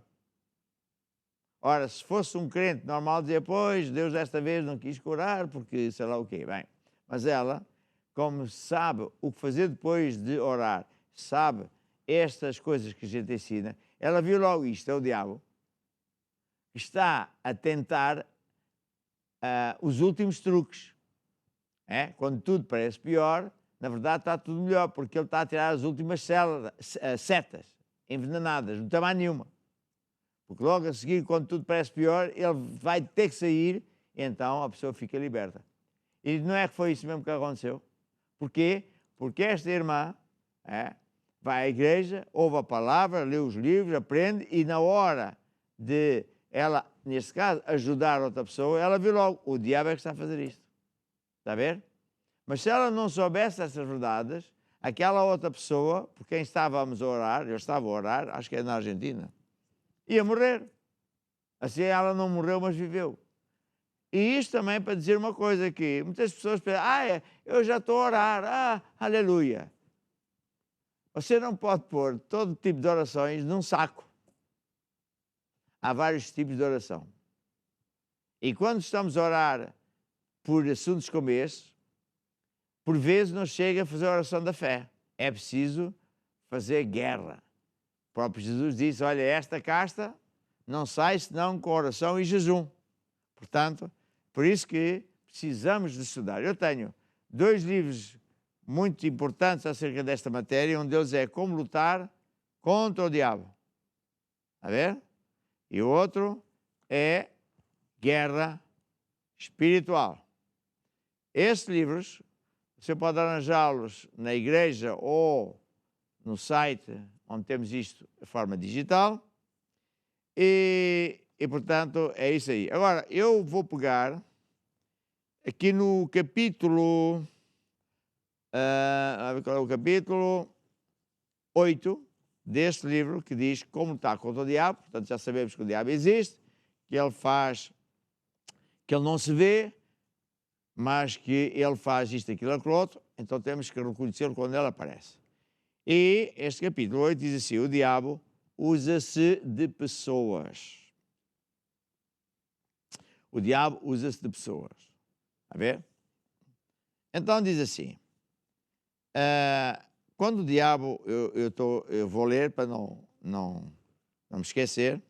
Ora, se fosse um crente normal, dizia, pois, Deus desta vez não quis curar, porque sei lá o quê. Bem, mas ela, como sabe o que fazer depois de orar, sabe estas coisas que a gente ensina, ela viu logo isto, é o diabo, está a tentar os últimos truques. Quando tudo parece pior, na verdade está tudo melhor, porque ele está a tirar as últimas setas envenenadas, não tem mais nenhuma. Porque logo a seguir, quando tudo parece pior, ele vai ter que sair, e então a pessoa fica liberta. E não é que foi isso mesmo que aconteceu? Porquê? Porque esta irmã vai à igreja, ouve a palavra, lê os livros, aprende, e na hora de ela, neste caso, ajudar outra pessoa, ela viu logo, o diabo é que está a fazer isto. Está a ver? Mas se ela não soubesse essas verdades, aquela outra pessoa, por quem estávamos a orar, eu estava a orar, acho que é na Argentina, ia morrer. Assim ela não morreu, mas viveu. E isto também para dizer uma coisa aqui. Muitas pessoas pensam, eu já estou a orar, aleluia. Você não pode pôr todo tipo de orações num saco. Há vários tipos de oração. E quando estamos a orar por assuntos como este, por vezes não chega a fazer a oração da fé. É preciso fazer guerra. O próprio Jesus disse, olha, esta casta não sai senão com oração e jejum. Portanto, por isso que precisamos de estudar. Eu tenho 2 livros muito importantes acerca desta matéria, um deles é Como Lutar contra o Diabo. Está a ver? E o outro é Guerra Espiritual. Estes livros, você pode arranjá-los na igreja ou no site onde temos isto de forma digital. E, portanto, é isso aí. Agora, eu vou pegar aqui no capítulo... qual é o capítulo 8 deste livro, que diz Como Lutar contra o Diabo. Portanto, já sabemos que o diabo existe, que ele faz... que ele não se vê, mas que ele faz isto, aquilo, aquilo outro. Então, temos que reconhecê-lo quando ele aparece. E este capítulo 8 diz assim, o diabo usa-se de pessoas. O diabo usa-se de pessoas. Está a ver? Então diz assim, quando o diabo, eu vou ler para não me esquecer,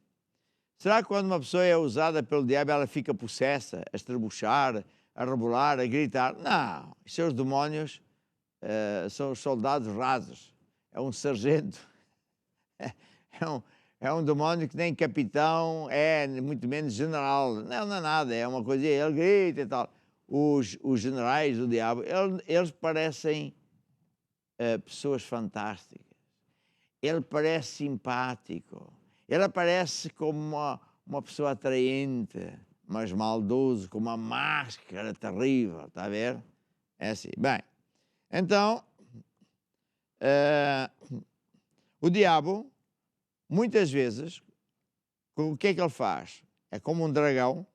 será que quando uma pessoa é usada pelo diabo ela fica possessa, a estrebuchar, a rebolar, a gritar? Não, os seus demónios são os soldados rasos. É um sargento, é um demónio que nem capitão é, muito menos general. Não é nada, é uma coisa, ele grita e tal. Os generais do diabo, eles parecem pessoas fantásticas. Ele parece simpático. Ele aparece como uma pessoa atraente, mas maldoso, com uma máscara terrível, está a ver? É assim. Bem, então... o diabo, muitas vezes, o que é que ele faz? É como um dragão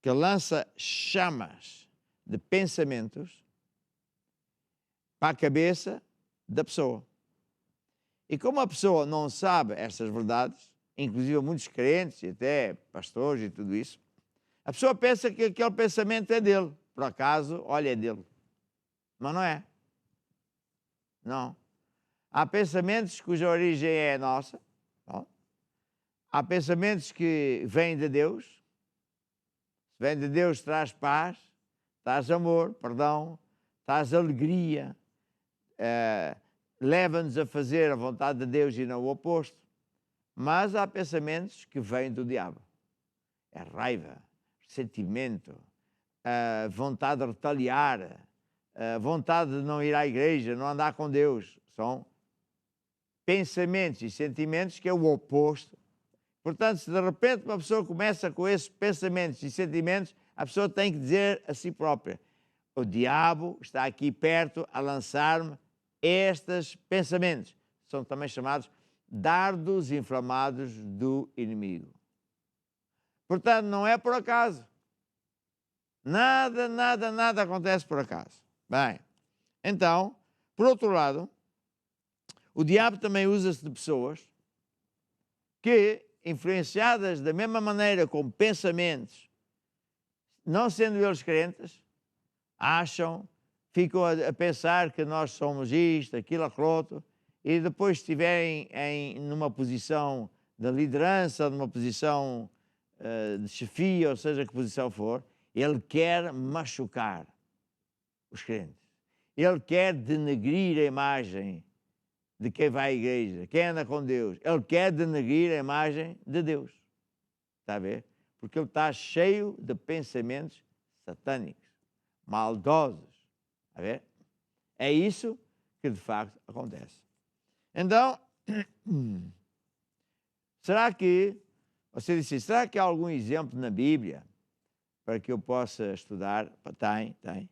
que lança chamas de pensamentos para a cabeça da pessoa. E como a pessoa não sabe estas verdades, inclusive muitos crentes e até pastores e tudo isso, a pessoa pensa que aquele pensamento é dele. Por acaso, olha, é dele. Mas não é. Não. Há pensamentos cuja origem é nossa. Não. Há pensamentos que vêm de Deus. Se vem de Deus, traz paz, traz amor, perdão, traz alegria, leva-nos a fazer a vontade de Deus e não o oposto. Mas há pensamentos que vêm do diabo. É raiva, ressentimento, vontade de retaliar, vontade de não ir à igreja, não andar com Deus. São pensamentos e sentimentos que é o oposto. Portanto, se de repente uma pessoa começa com esses pensamentos e sentimentos, a pessoa tem que dizer a si própria: o diabo está aqui perto a lançar-me estes pensamentos. São também chamados dardos inflamados do inimigo. Portanto, não é por acaso. Nada acontece por acaso. Bem, então, por outro lado, o diabo também usa-se de pessoas que, influenciadas da mesma maneira como pensamentos, não sendo eles crentes, ficam a pensar que nós somos isto, aquilo, aquilo outro, e depois se estiverem numa posição de liderança, numa posição de chefia, ou seja, que posição for, ele quer machucar os crentes. Ele quer denegrir a imagem de quem vai à igreja, quem anda com Deus. Ele quer denegrir a imagem de Deus. Está a ver? Porque ele está cheio de pensamentos satânicos, maldosos. Está a ver? É isso que de facto acontece. Então, você disse, será que há algum exemplo na Bíblia para que eu possa estudar? Tem.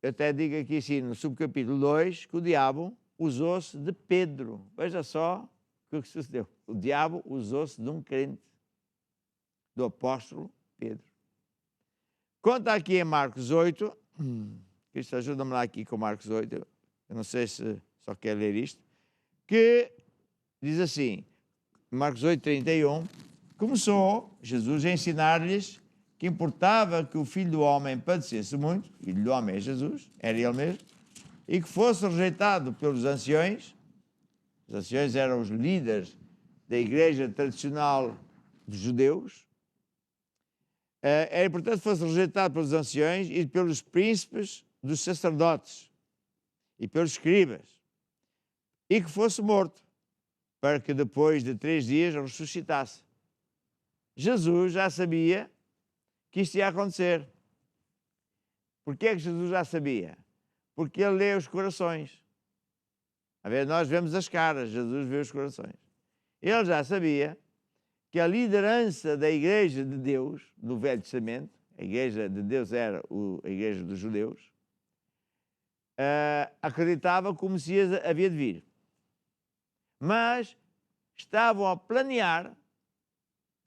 Eu até digo aqui assim, no subcapítulo 2, que o diabo usou-se de Pedro. Veja só o que sucedeu. O diabo usou-se de um crente, do apóstolo Pedro. Conta aqui em Marcos 8, Cristo ajuda-me lá aqui com Marcos 8, eu não sei se só quer ler isto, que diz assim, Marcos 8, 31, começou Jesus a ensinar-lhes que importava que o Filho do Homem padecesse muito, o Filho do Homem é Jesus, era ele mesmo, e que fosse rejeitado pelos anciões. Os anciões eram os líderes da igreja tradicional dos judeus. Era importante que fosse rejeitado pelos anciões e pelos príncipes dos sacerdotes e pelos escribas, e que fosse morto, para que depois de 3 dias ressuscitasse. Jesus já sabia que isto ia acontecer. Porquê é que Jesus já sabia? Porque ele lê os corações. A ver, nós vemos as caras, Jesus vê os corações. Ele já sabia que a liderança da Igreja de Deus, do Velho Testamento, a Igreja de Deus era a Igreja dos judeus, acreditava que o Messias havia de vir. Mas estavam a planear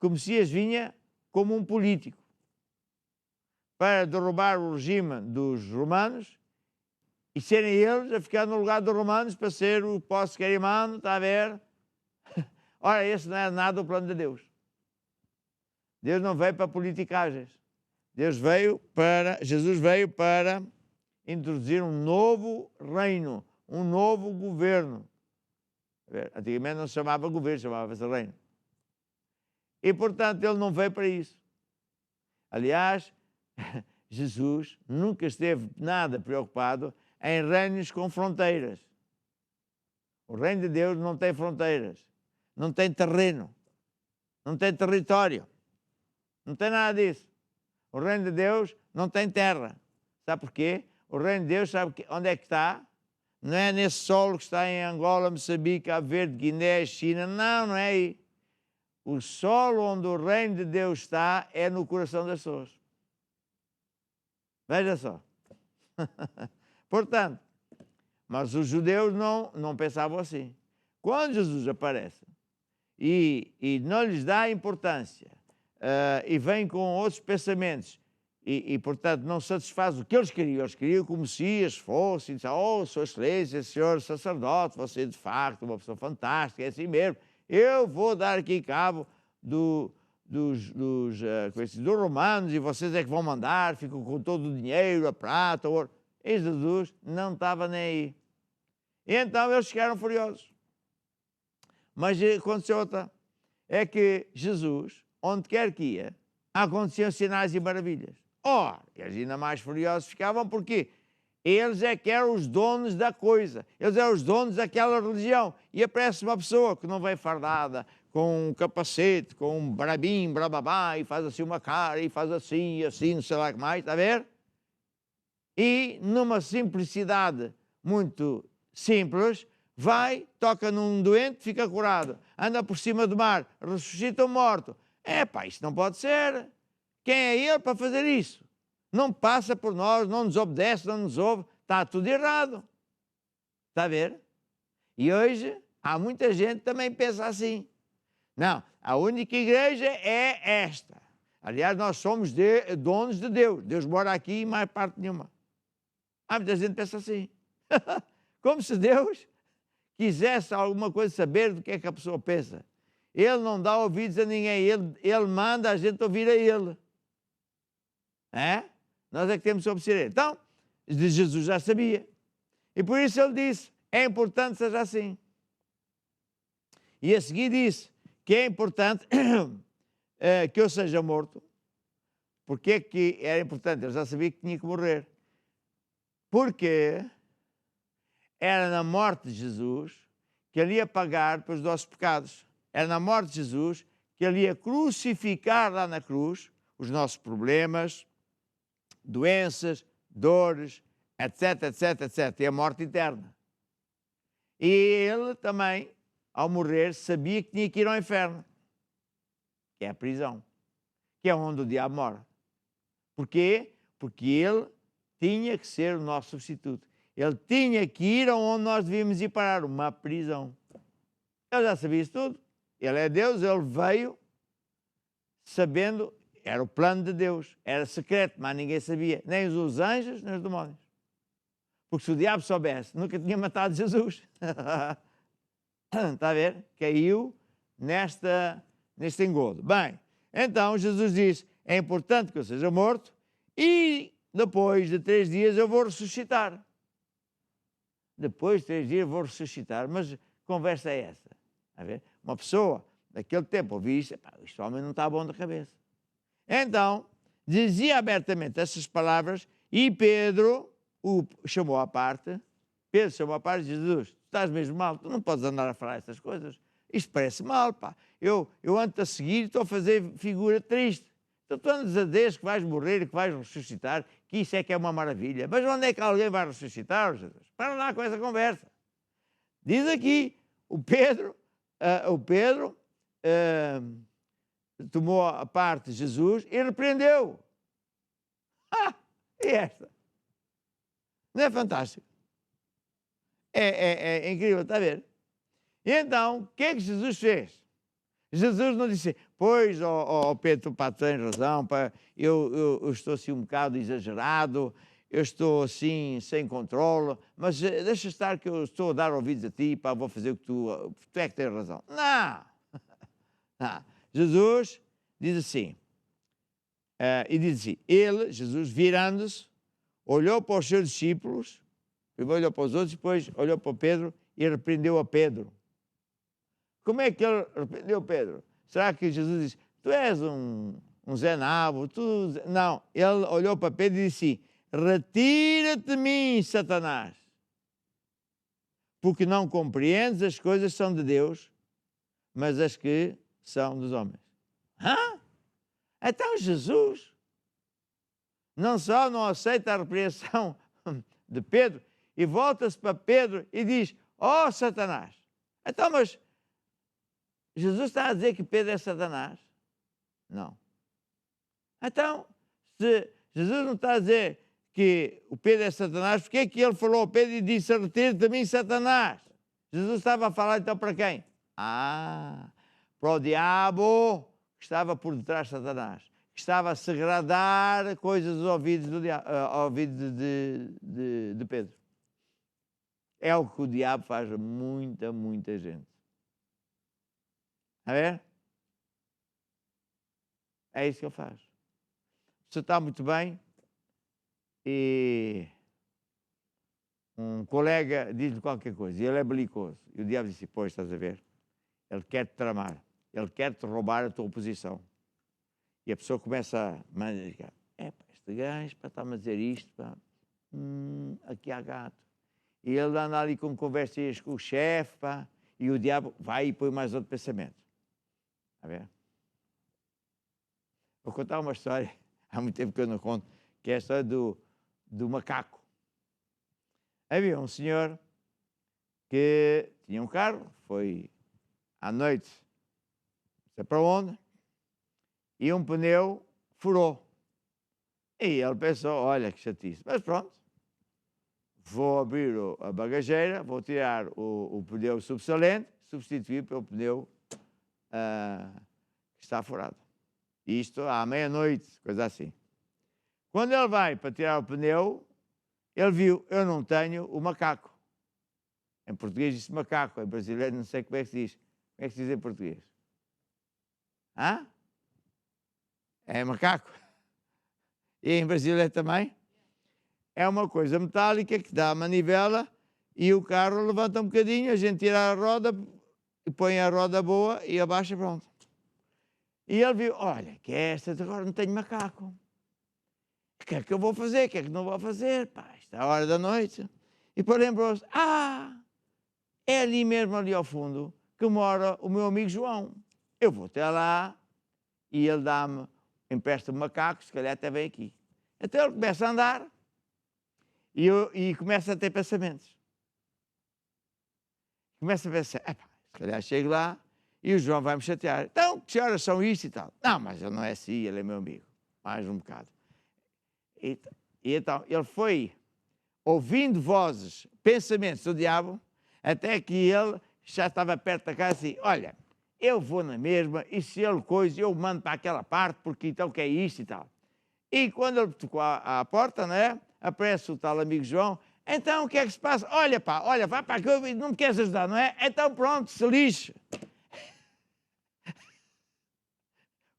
que o Messias vinha como um político para derrubar o regime dos romanos e serem eles a ficar no lugar dos romanos para ser o pós-querimano, está a ver? Ora, esse não é nada o plano de Deus. Deus não veio para politicagens. Jesus veio para introduzir um novo reino, um novo governo. Antigamente não se chamava governo, chamava-se reino. E, portanto, ele não veio para isso. Aliás, Jesus nunca esteve nada preocupado em reinos com fronteiras. O reino de Deus não tem fronteiras, não tem terreno, não tem território, não tem nada disso. O reino de Deus não tem terra. Sabe porquê? O reino de Deus, sabe onde é que está? Não é nesse solo que está em Angola, Moçambique, Cabo Verde, Guiné, China. Não é aí. O solo onde o reino de Deus está é no coração das pessoas. Veja só. Portanto, mas os judeus não pensavam assim. Quando Jesus aparece e não lhes dá importância e vem com outros pensamentos e, portanto, não satisfaz o que eles queriam que o Messias fosse, e disse, oh, Sua Excelência, Senhor sacerdote, você de facto uma pessoa fantástica, é assim mesmo. eu vou dar aqui cabo dos romanos e vocês é que vão mandar, ficam com todo o dinheiro, a prata, o ouro. E Jesus não estava nem aí. E então eles ficaram furiosos. Mas aconteceu outra. É que Jesus, onde quer que ia, aconteciam sinais e maravilhas. Ora, eles ainda mais furiosos ficavam porque eles é que eram os donos da coisa. Eles eram os donos daquela religião. E aparece uma pessoa que não vem fardada, com um capacete, com um brabim, brababá, e faz assim uma cara, e faz assim, e assim, não sei lá o que mais, está a ver? E numa simplicidade muito simples, vai, toca num doente, fica curado. Anda por cima do mar, ressuscita um morto. Epá, isto não pode ser. Quem é ele para fazer isso? Não passa por nós, não nos obedece, não nos ouve. Está tudo errado. Está a ver? E hoje há muita gente que também pensa assim. Não, a única igreja é esta. Aliás, nós somos donos de Deus. Deus mora aqui e mais parte nenhuma. Há muita gente que pensa assim. Como se Deus quisesse alguma coisa saber do que é que a pessoa pensa. Ele não dá ouvidos a ninguém. Ele manda a gente ouvir a ele. É? Nós é que temos que obedecer a ele. Então, Jesus já sabia. E por isso ele disse, é importante que seja assim. E a seguir disse que é importante que eu seja morto. Porquê que era importante? Ele já sabia que tinha que morrer. Porque era na morte de Jesus que ele ia pagar pelos nossos pecados. Era na morte de Jesus que ele ia crucificar lá na cruz os nossos problemas, doenças, dores, etc, etc, etc. E a morte eterna. E ele também, ao morrer, sabia que tinha que ir ao inferno, que é a prisão, que é onde o diabo mora. Porquê? Porque ele tinha que ser o nosso substituto. Ele tinha que ir aonde nós devíamos ir parar, uma prisão. Ele já sabia isso tudo. Ele é Deus, ele veio sabendo, era o plano de Deus, era secreto, mas ninguém sabia, nem os anjos, nem os demónios. Porque se o diabo soubesse, nunca tinha matado Jesus. Está a ver? Caiu neste engodo. Bem, então Jesus disse, é importante que eu seja morto e depois de 3 dias eu vou ressuscitar. Depois de 3 dias eu vou ressuscitar. Mas que conversa é essa? A ver? Uma pessoa daquele tempo ouvia isto, este homem não está bom da cabeça. Então, dizia abertamente essas palavras e Pedro o chamou à parte. Pedro chamou à parte e disse, Jesus, tu estás mesmo mal, tu não podes andar a falar estas coisas. Isto parece mal, pá. Eu ando-te a seguir e estou a fazer figura triste. Então tu andas a dizer que vais morrer e que vais ressuscitar, que isso é que é uma maravilha. Mas onde é que alguém vai ressuscitar, Jesus? Para lá com essa conversa. Diz aqui, o Pedro tomou a parte de Jesus e repreendeu. E esta? Não é fantástico? É incrível, está a ver? E então, o que é que Jesus fez? Jesus não disse, pois, Pedro, pá, tens razão, pá, eu estou assim um bocado exagerado, eu estou assim sem controle, mas deixa estar que eu estou a dar ouvidos a ti, pá, vou fazer o que tu é que tens razão. Não! Não. Jesus diz assim, Jesus, virando-se, olhou para os seus discípulos, primeiro olhou para os outros, depois olhou para Pedro e repreendeu a Pedro. Como é que ele repreendeu Pedro? Será que Jesus disse, tu és um Zé Nabo? Não, ele olhou para Pedro e disse, retira-te de mim, Satanás, porque não compreendes as coisas que são de Deus, mas as que são dos homens. Hã? Então Jesus não só não aceita a repreensão de Pedro e volta-se para Pedro e diz, ó Satanás. Então, mas Jesus está a dizer que Pedro é Satanás? Não. Então, se Jesus não está a dizer que o Pedro é Satanás, porque é que ele falou ao Pedro e disse, retira-te de mim, Satanás? Jesus estava a falar então para quem? Para o diabo que estava por detrás de Satanás, que estava a segredar coisas aos ouvidos de Pedro. É o que o diabo faz a muita gente. A ver? É isso que ele faz. Você está muito bem e um colega diz-lhe qualquer coisa e ele é belicoso. E o diabo disse, pois, estás a ver? Ele quer te tramar. Ele quer te roubar a tua posição. E a pessoa começa a dizer, este gajo está-me a dizer isto, pá. Aqui há gato. E ele anda ali com conversas com o chefe, pá, e o diabo vai e põe mais outro pensamento. A ver? Vou contar uma história, há muito tempo que eu não conto, que é a história do macaco. Havia um senhor que tinha um carro, foi à noite, não sei para onde, e um pneu furou. E ele pensou, olha que chatice, mas pronto, vou abrir a bagageira, vou tirar o pneu subsalente, substituir pelo pneu que está furado. Isto à meia-noite, coisa assim. Quando ele vai para tirar o pneu, ele viu, eu não tenho o macaco. Em português diz macaco, em brasileiro não sei como é que se diz. Como é que se diz em português? Hã? É macaco. E em brasileiro também? É uma coisa metálica que dá a manivela e o carro levanta um bocadinho, a gente tira a roda e põe a roda boa e abaixa, pronto. E ele viu, olha, que é esta, agora não tenho macaco. O que é que eu vou fazer? O que é que não vou fazer? Pá, está a hora da noite. E depois lembrou-se, é ali mesmo, ali ao fundo, que mora o meu amigo João. Eu vou até lá e ele dá-me, empresta-me macaco, se calhar até vem aqui. Então ele começa a andar e começa a ter pensamentos. Começa a pensar, se calhar chego lá e o João vai me chatear. Então, que horas são isto e tal? Não, mas ele não é assim, ele é meu amigo. Mais um bocado. E então, ele foi ouvindo vozes, pensamentos do diabo, até que ele já estava perto da casa assim, olha, eu vou na mesma e se ele coisa, eu mando para aquela parte, porque então que é isto e tal. E quando ele tocou à porta, né, aparece o tal amigo João, então o que é que se passa? Olha, vai para aqui, não me queres ajudar, não é? Então pronto, se lixe.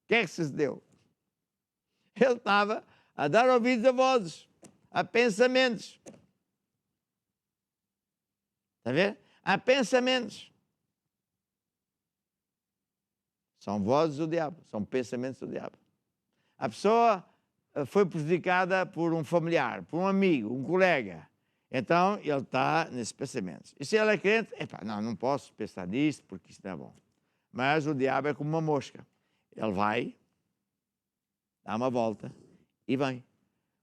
O que é que sucedeu? Ele estava a dar ouvidos a vozes, a pensamentos. Está a ver? Há pensamentos. São vozes do diabo, são pensamentos do diabo. A pessoa foi prejudicada por um familiar, por um amigo, um colega. Então, ele está nesses pensamentos. E se ele é crente, não posso pensar nisso, porque isso não é bom. Mas o diabo é como uma mosca. Ele vai, dá uma volta e vem.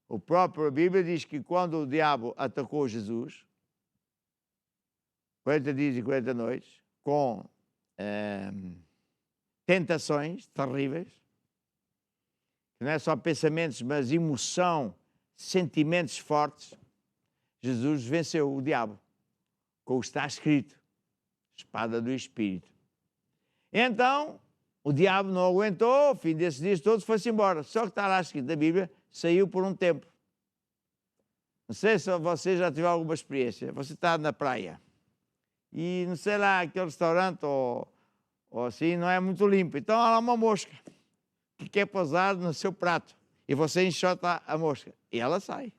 O próprio Bíblia diz que quando o diabo atacou Jesus, 40 dias e 40 noites, com tentações terríveis, que não é só pensamentos, mas emoção, sentimentos fortes, Jesus venceu o diabo, com o que está escrito, espada do Espírito. Então, o diabo não aguentou, ao fim desses dias todos foi-se embora. Só que está lá escrito na Bíblia, saiu por um tempo. Não sei se você já teve alguma experiência. Você está na praia e, não sei lá, aquele restaurante ou assim, não é muito limpo. Então há lá uma mosca que quer pousar no seu prato e você enxota a mosca e ela sai.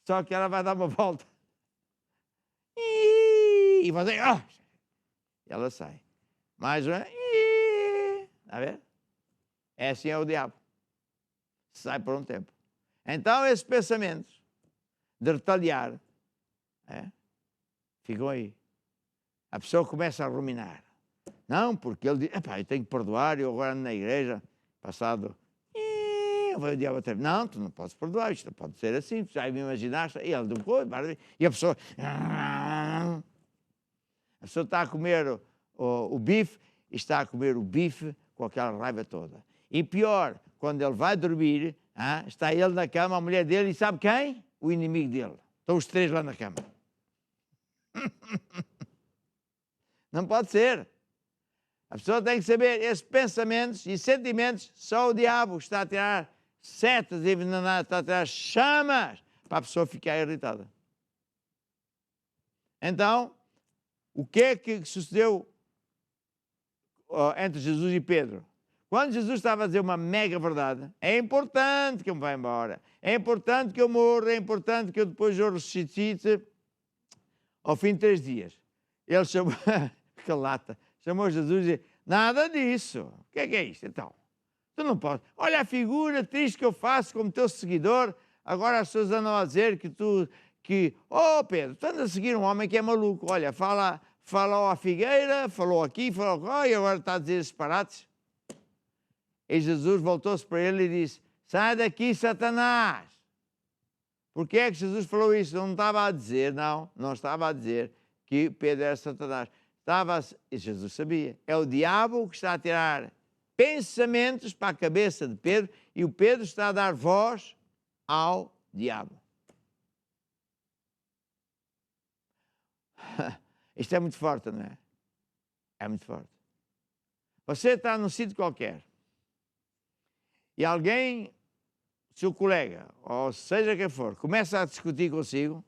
Só que ela vai dar uma volta e você... ela sai. Mais uma... Está a ver? É assim é o diabo. Sai por um tempo. Então esses pensamentos de retaliar ficam aí. A pessoa começa a ruminar. Não, porque ele diz, eu tenho que perdoar, eu agora ando na igreja, passado, vai o diabo até, não, tu não podes perdoar, isto não pode ser assim, tu já me imaginaste, e ele depois, e a pessoa está a comer o bife, e está a comer o bife com aquela raiva toda. E pior, quando ele vai dormir, está ele na cama, a mulher dele, e sabe quem? O inimigo dele. Estão os três lá na cama. Não pode ser. A pessoa tem que saber, esses pensamentos e sentimentos, só o diabo está a tirar setas envenenadas, está a tirar chamas para a pessoa ficar irritada. Então, o que é que sucedeu entre Jesus e Pedro. Quando Jesus estava a dizer uma mega verdade, é importante que eu me vá embora, é importante que eu morra, é importante que eu depois eu ressuscite ao fim de 3 dias. Ele chamou, que lata, chamou Jesus e disse, nada disso. O que é isto então? Tu não podes. Olha a figura triste que eu faço como teu seguidor, agora as pessoas andam a dizer que Pedro, tu andas a seguir um homem que é maluco, olha, falou à figueira, falou aqui, falou lá, e agora está a dizer disparates. E Jesus voltou-se para ele e disse, sai daqui, Satanás. Por que é que Jesus falou isso? Não estava a dizer, não estava a dizer que Pedro era Satanás. E Jesus sabia. É o diabo que está a tirar pensamentos para a cabeça de Pedro e o Pedro está a dar voz ao diabo. Isto é muito forte, não é? É muito forte. Você está num sítio qualquer e alguém, seu colega, ou seja quem for, começa a discutir consigo,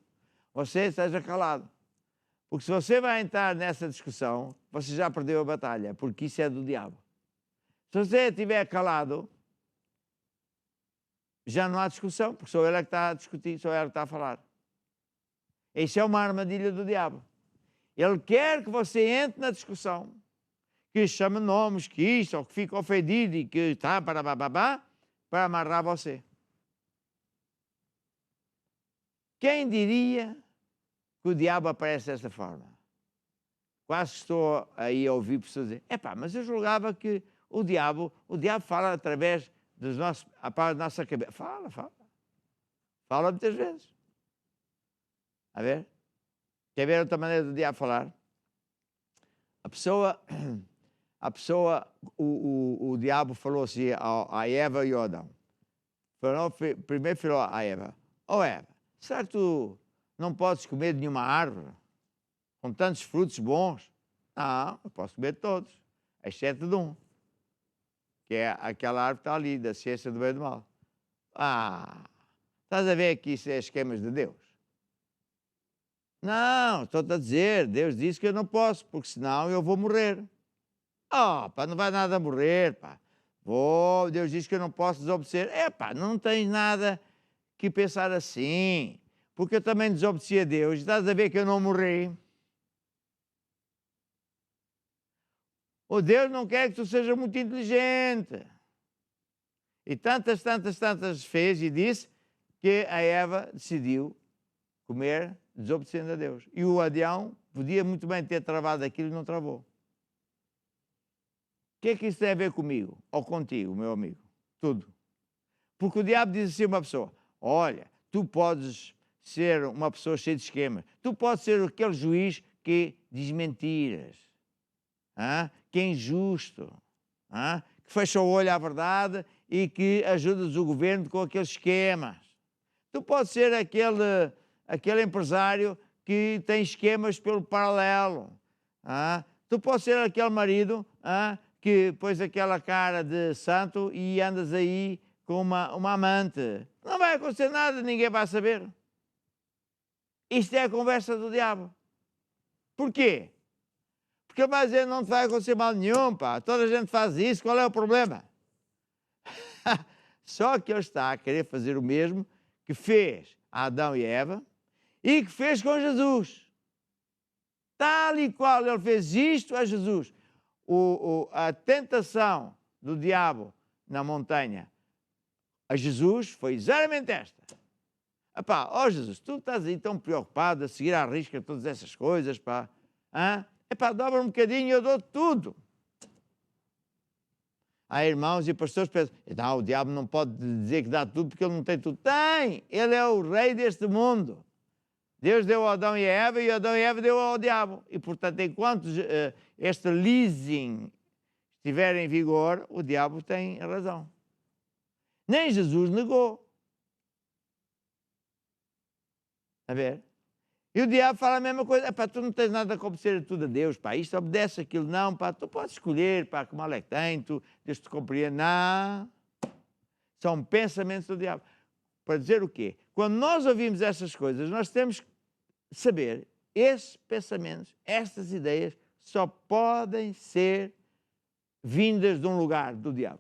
você esteja calado. Porque se você vai entrar nessa discussão, você já perdeu a batalha, porque isso é do diabo. Se você estiver calado, já não há discussão, porque sou ele que está a discutir, sou ele que está a falar. Isso é uma armadilha do diabo. Ele quer que você entre na discussão, que chame nomes, que isto, ou que fique ofendido e que está para amarrar você. Quem diria que o diabo aparece desta forma? Quase estou aí a ouvir pessoas dizer, mas eu julgava que o diabo fala através da nossa cabeça. Fala muitas vezes. A ver? Quer ver outra maneira do diabo falar? O diabo falou assim a Eva e ao Adão. Primeiro falou a Eva, Eva, será que tu não podes comer de nenhuma árvore com tantos frutos bons? Não, eu posso comer de todos, exceto de um, que é aquela árvore que está ali, da ciência do bem e do mal. Estás a ver que isso é esquemas de Deus? Não, estou-te a dizer, Deus disse que eu não posso, porque senão eu vou morrer. Não vai nada morrer, Deus disse que eu não posso desobedecer. Não tens nada que pensar assim, porque eu também desobedeci a Deus. Estás a ver que eu não morri? O Deus não quer que tu sejas muito inteligente. E tantas fez e disse que a Eva decidiu comer desobedecendo a Deus. E o Adão podia muito bem ter travado aquilo e não travou. O que é que isso tem a ver comigo? Ou contigo, meu amigo? Tudo. Porque o diabo diz assim a uma pessoa, olha, tu podes ser uma pessoa cheia de esquemas. Tu podes ser aquele juiz que diz mentiras. Que é injusto. Que fecha o olho à verdade e que ajudas o governo com aqueles esquemas. Tu podes ser aquele empresário que tem esquemas pelo paralelo. Tu podes ser aquele marido que pôs aquela cara de santo e andas aí com uma amante. Não vai acontecer nada, ninguém vai saber. Isto é a conversa do diabo. Porquê? Porque ele vai dizer, não te vai acontecer mal nenhum, toda a gente faz isso, qual é o problema? Só que ele está a querer fazer o mesmo que fez a Adão e Eva e que fez com Jesus. Tal e qual ele fez isto a Jesus. A tentação do diabo na montanha a Jesus foi exatamente esta. Jesus, tu estás aí tão preocupado a seguir à risca todas essas coisas, dobra um bocadinho e eu dou tudo. Há irmãos e pastores que pensam, não, o diabo não pode dizer que dá tudo porque ele não tem tudo. Tem! Ele é o rei deste mundo. Deus deu a Adão e a Eva e Adão e Eva deu ao diabo. E, portanto, enquanto este leasing estiver em vigor, o diabo tem razão. Nem Jesus negou. A ver? E o diabo fala a mesma coisa. Tu não tens nada a obedecer tudo a Deus, isto obedece, aquilo não, tu podes escolher, que mal é que tem, Deus te compreende. Não. São pensamentos do diabo. Para dizer o quê? Quando nós ouvimos essas coisas, nós temos que saber, esses pensamentos, estas ideias, só podem ser vindas de um lugar do diabo.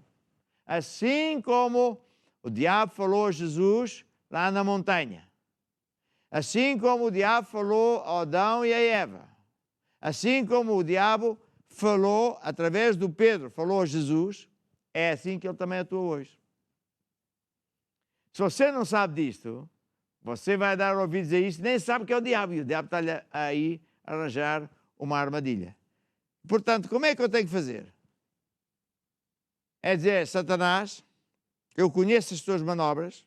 Assim como o diabo falou a Jesus lá na montanha. Assim como o diabo falou a Adão e a Eva. Assim como o diabo falou, através do Pedro, falou a Jesus, é assim que ele também atua hoje. Se você não sabe disto, você vai dar ouvidos a isto, nem sabe que é o diabo, e o diabo está aí a arranjar uma armadilha. Portanto, como é que eu tenho que fazer? É dizer, Satanás, eu conheço as tuas manobras,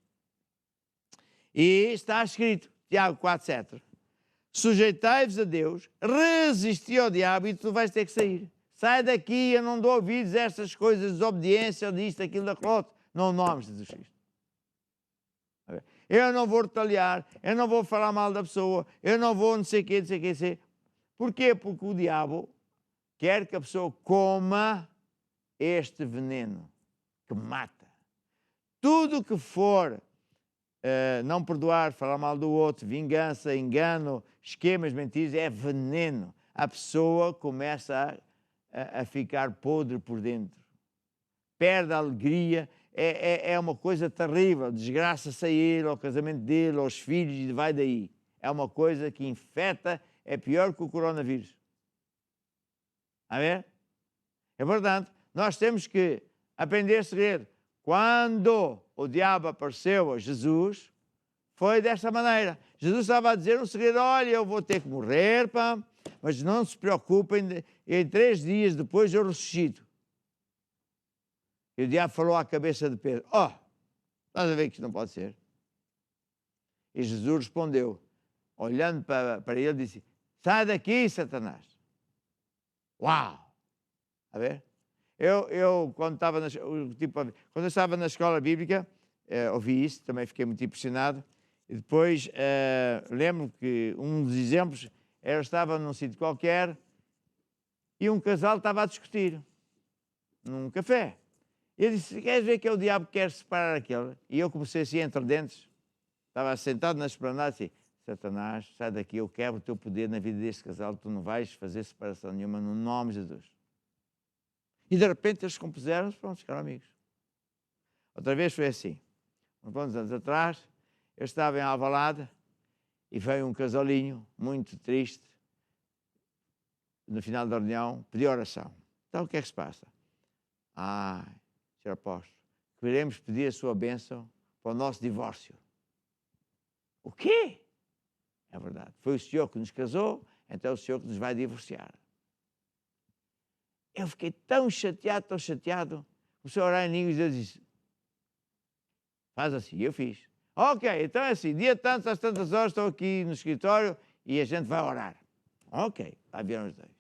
e está escrito, Tiago 4,7, sujeitai-vos a Deus, resisti ao diabo e tu vais ter que sair. Sai daqui, eu não dou ouvidos a estas coisas, desobediência, disto, aquilo, daquilo outro. Não nome de Jesus Cristo. Eu não vou retaliar, eu não vou falar mal da pessoa, eu não vou não sei o quê, não sei o quê. Porquê? Porque o diabo quer que a pessoa coma este veneno que mata. Tudo que for não perdoar, falar mal do outro, vingança, engano, esquemas, mentiras, é veneno. A pessoa começa a ficar podre por dentro. Perde a alegria, é uma coisa terrível. Desgraça-se a ele, ao casamento dele, aos filhos, e vai daí. É uma coisa que infecta, é pior que o coronavírus. A ver? É verdade. Nós temos que aprender a segredo. Quando o diabo apareceu a Jesus, foi desta maneira. Jesus estava a dizer um segredo, olha, eu vou ter que morrer, pá, mas não se preocupem, em 3 dias depois eu ressuscito. E o diabo falou à cabeça de Pedro, estás a ver que isto não pode ser? E Jesus respondeu, olhando para ele, disse, sai daqui, Satanás. Uau! A ver? Eu quando eu estava na escola bíblica, ouvi isso, também fiquei muito impressionado. E depois lembro que um dos exemplos era, estava num sítio qualquer e um casal estava a discutir num café. Eu disse, queres ver que é o diabo que quer separar aquele? E eu comecei assim entre dentes, estava sentado na esplanada assim, Satanás, sai daqui, eu quebro o teu poder na vida deste casal, tu não vais fazer separação nenhuma no nome de Jesus. E de repente eles compuseram-se, pronto, ficaram amigos. Outra vez foi assim. Uns bons anos atrás, eu estava em Alvalade e veio um casalinho muito triste, no final da reunião, pediu oração. Então o que é que se passa? Senhor Apóstolo, queremos pedir a sua bênção para o nosso divórcio. O quê? É verdade. Foi o Senhor que nos casou, então é o Senhor que nos vai divorciar. Eu fiquei tão chateado. Comecei a orar em línguas e Deus disse, faz assim. E eu fiz. Ok, então é assim, dia tantos, às tantas horas, estou aqui no escritório e a gente vai orar. Ok, lá vieram os dois.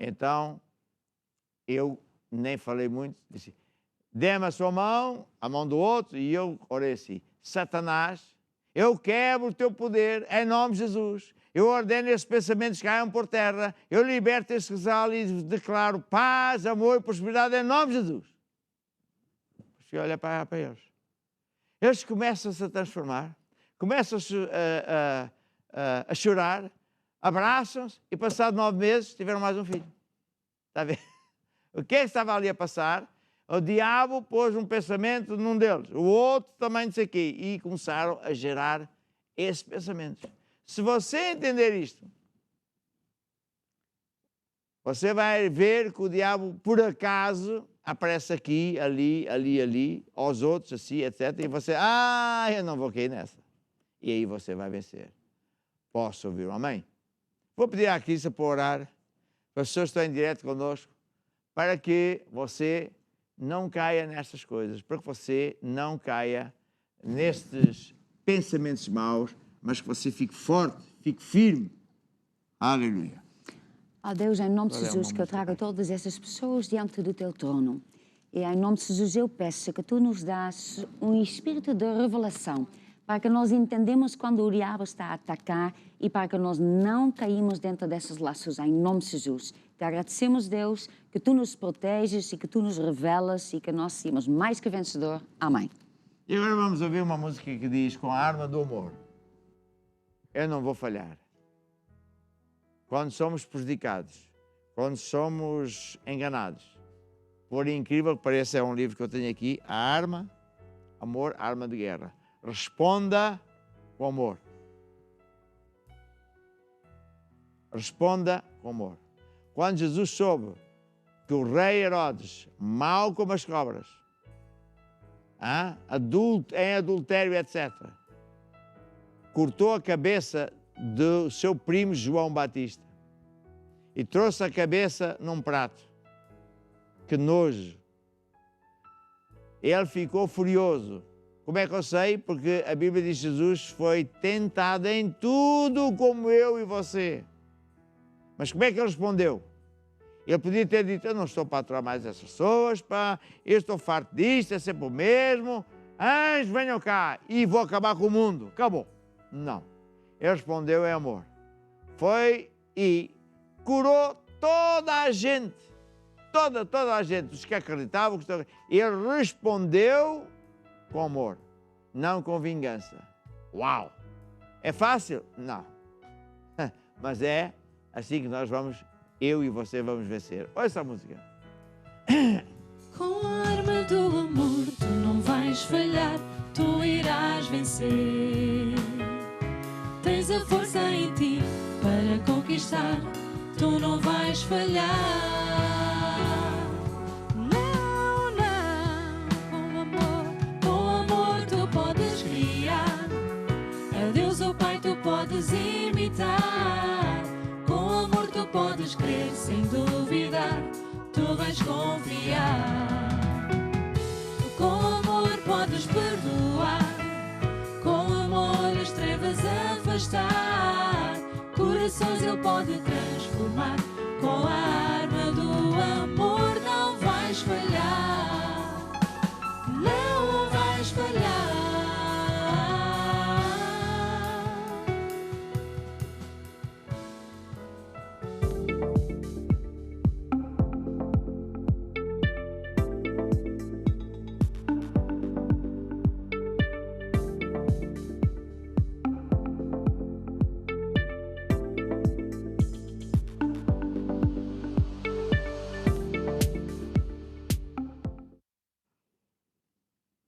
Então, eu nem falei muito, disse, dê-me a sua mão, a mão do outro, e eu orei assim, Satanás, eu quebro o teu poder em nome de Jesus. Eu ordeno esses pensamentos que caiam por terra. Eu liberto esse casal e declaro paz, amor e prosperidade em nome de Jesus. Você olha para eles. Eles começam-se a transformar, começam-se a chorar, abraçam-se e, passado 9 meses, tiveram mais um filho. Está a ver? O que é que estava ali a passar? O diabo pôs um pensamento num deles, o outro também não sei o quê, e começaram a gerar esses pensamentos. Se você entender isto, você vai ver que o diabo, por acaso, aparece aqui, ali, aos outros, assim, etc. E você, eu não vou cair nessa. E aí você vai vencer. Posso ouvir um amém? Vou pedir à Crista para orar, para as pessoas que estão em direto conosco, para que você não caia nestas coisas, para que você não caia nestes pensamentos maus, mas que você fique forte, fique firme. Aleluia. Ó Deus, em nome de Jesus, que eu traga todas essas pessoas diante do teu trono. E em nome de Jesus eu peço que tu nos dás um espírito de revelação, para que nós entendamos quando o diabo está a atacar e para que nós não caímos dentro desses laços, em nome de Jesus. Te agradecemos, Deus, que tu nos proteges e que tu nos revelas e que nós somos mais que vencedor. Amém. E agora vamos ouvir uma música que diz, com a arma do amor, eu não vou falhar. Quando somos prejudicados, quando somos enganados. Por incrível que pareça, é um livro que eu tenho aqui, A Arma, Amor, Arma de Guerra. Responda com amor. Responda com amor. Quando Jesus soube que o rei Herodes, mau como as cobras, em adultério, etc., cortou a cabeça do seu primo João Batista e trouxe a cabeça num prato. Que nojo! Ele ficou furioso. Como é que eu sei? Porque a Bíblia diz que Jesus foi tentado em tudo como eu e você. Mas como é que ele respondeu? Ele podia ter dito, eu não estou para aturar mais essas pessoas, pá, eu estou farto disto, é sempre o mesmo. Anjos, venham cá e vou acabar com o mundo. Acabou. Não. Ele respondeu em amor. Foi e curou toda a gente. Toda a gente, os que acreditavam. Ele respondeu com amor, não com vingança. Uau! É fácil? Não. Mas é assim que nós vamos, eu e você vamos vencer. Olha essa música. Com a arma do amor tu não vais falhar, tu irás vencer. Tens a força em ti para conquistar, tu não vais falhar. Não, não, com amor tu podes criar, a Deus o Pai tu podes imitar. Com amor tu podes crer sem duvidar, tu vais confiar. Com amor podes perdoar, com amor as trevas afastar. Corações ele pode transformar, com a arma do amor não vais falhar, não vais falhar.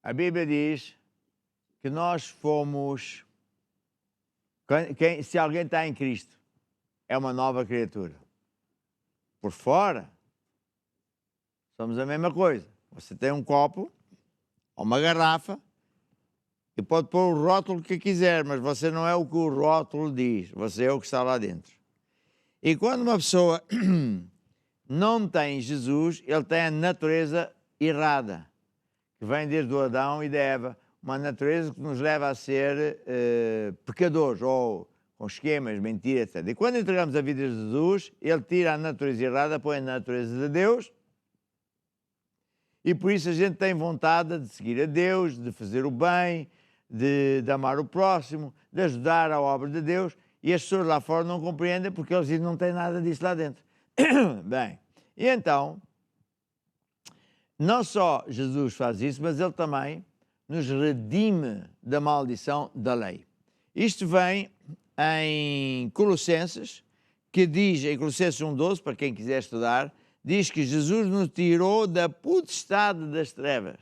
A Bíblia diz que nós fomos, se alguém está em Cristo, é uma nova criatura. Por fora, somos a mesma coisa. Você tem um copo, ou uma garrafa, e pode pôr o rótulo que quiser, mas você não é o que o rótulo diz, você é o que está lá dentro. E quando uma pessoa não tem Jesus, ele tem a natureza errada, que vem desde o Adão e da Eva, uma natureza que nos leva a ser pecadores, ou com esquemas, mentiras, etc. E quando entregamos a vida a Jesus, ele tira a natureza errada, põe a natureza de Deus, e por isso a gente tem vontade de seguir a Deus, de fazer o bem, de amar o próximo, de ajudar a obra de Deus, e as pessoas lá fora não compreendem porque eles dizem que não tem nada disso lá dentro. Bem, e então, não só Jesus faz isso, mas ele também nos redime da maldição da lei. Isto vem em Colossenses, que diz, em Colossenses 1,12, para quem quiser estudar, diz que Jesus nos tirou da potestade das trevas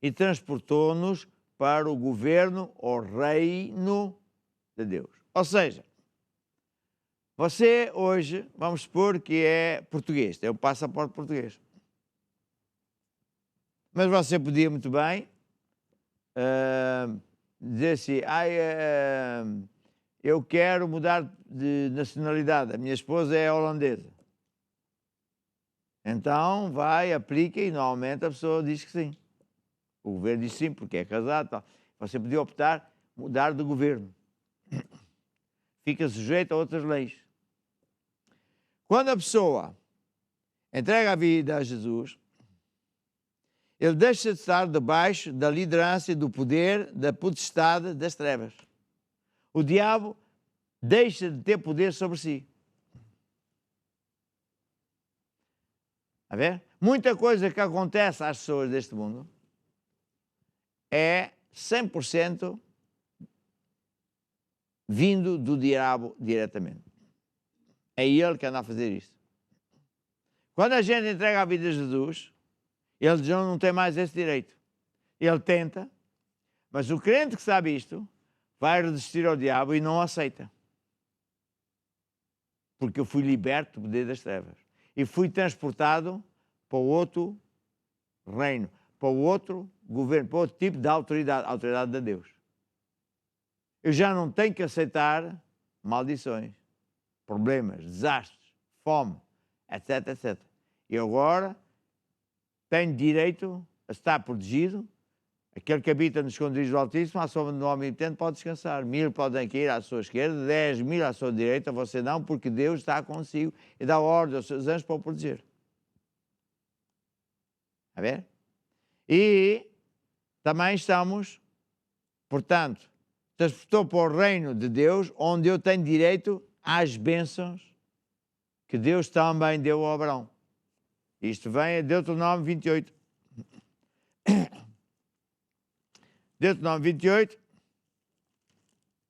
e transportou-nos para o governo ou reino de Deus. Ou seja, você hoje, vamos supor que é português, tem um passaporte português. Mas você podia muito bem dizer assim, eu quero mudar de nacionalidade, a minha esposa é holandesa. Então vai, aplica e normalmente a pessoa diz que sim. O governo diz sim, porque é casado. Tal. Você podia optar, mudar de governo. Fica sujeito a outras leis. Quando a pessoa entrega a vida a Jesus, ele deixa de estar debaixo da liderança e do poder da potestade das trevas. O diabo deixa de ter poder sobre si. A ver? Muita coisa que acontece às pessoas deste mundo é 100% vindo do diabo diretamente. É ele que anda a fazer isso. Quando a gente entrega a vida a Jesus, ele já não tem mais esse direito. Ele tenta, mas o crente que sabe isto vai resistir ao diabo e não aceita. Porque eu fui liberto do poder das trevas e fui transportado para o outro reino, para o outro governo, para outro tipo de autoridade, a autoridade de Deus. Eu já não tenho que aceitar maldições, problemas, desastres, fome, etc, etc. E agora tenho direito a estar protegido. Aquele que habita nos esconderijos do Altíssimo, à sombra do Omnipotente, pode descansar. 1000 podem cair à sua esquerda, 10.000 à sua direita, você não, porque Deus está consigo e dá ordem aos seus anjos para o proteger. Está a ver? E também estamos, portanto, transportou para o reino de Deus, onde eu tenho direito às bênçãos que Deus também deu a Abraão. Isto vem a Deuteronômio 28. Deuteronômio 28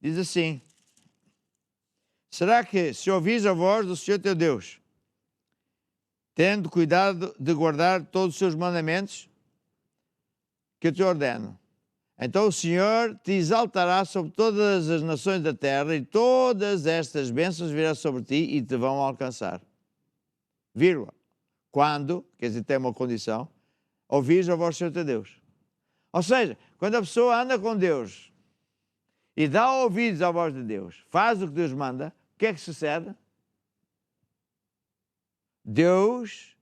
diz assim: será que se ouvis a voz do Senhor teu Deus, tendo cuidado de guardar todos os seus mandamentos que eu te ordeno, então o Senhor te exaltará sobre todas as nações da terra e todas estas bênçãos virão sobre ti e te vão alcançar. Vírgula. Quando, quer dizer, tem uma condição, ouvires a voz do Senhor teu Deus. Ou seja, quando a pessoa anda com Deus e dá ouvidos à voz de Deus, faz o que Deus manda, o que é que sucede? Deus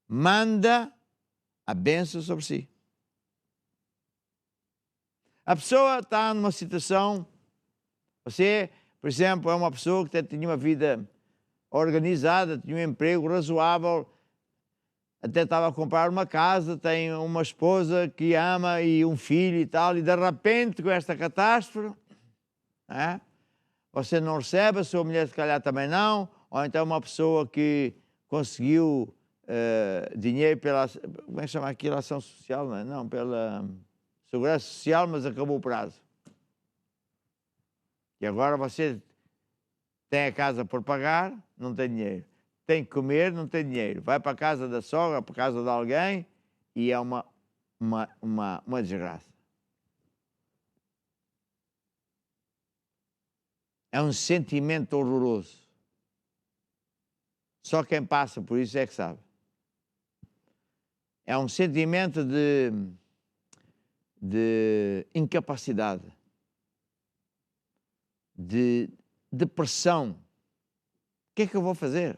manda a bênção sobre si. A pessoa está numa situação, você, por exemplo, é uma pessoa que tinha uma vida organizada, tinha um emprego razoável, até estava a comprar uma casa, tem uma esposa que ama e um filho e tal, e de repente com esta catástrofe, você não recebe, a sua mulher se calhar também não, ou então uma pessoa que conseguiu dinheiro pela, como é que chama aquilo, ação social, não é? Não, pela segurança social, mas acabou o prazo. E agora você tem a casa por pagar, não tem dinheiro. Tem que comer, não tem dinheiro. Vai para a casa da sogra, para a casa de alguém e é uma desgraça. É um sentimento horroroso. Só quem passa por isso é que sabe. É um sentimento de incapacidade, de depressão. O que é que eu vou fazer?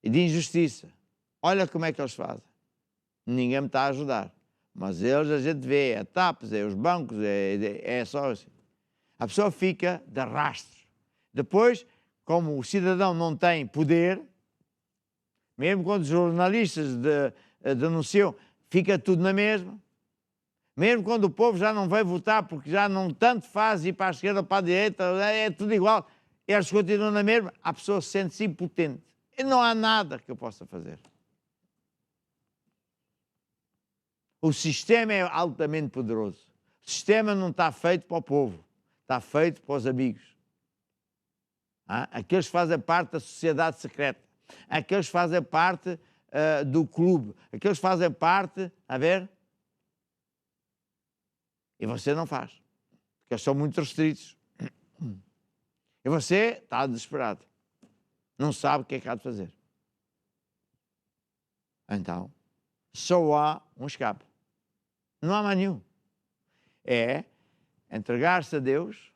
E de injustiça. Olha como é que eles fazem. Ninguém me está a ajudar. Mas eles, a gente vê, é TAPs, é os bancos, é só assim. A pessoa fica de rastro. Depois, como o cidadão não tem poder, mesmo quando os jornalistas denunciam, fica tudo na mesma. Mesmo quando o povo já não vai votar, porque já não tanto faz ir para a esquerda ou para a direita, é tudo igual, eles continuam na mesma, a pessoa sente-se impotente. E não há nada que eu possa fazer. O sistema é altamente poderoso. O sistema não está feito para o povo, está feito para os amigos. Aqueles que fazem parte da sociedade secreta, aqueles que fazem parte do clube, aqueles que fazem parte, a ver? E você não faz, porque eles são muito restritos. E você está desesperado. Não sabe o que é que há de fazer. Então, só há um escape. Não há mais nenhum. É entregar-se a Deus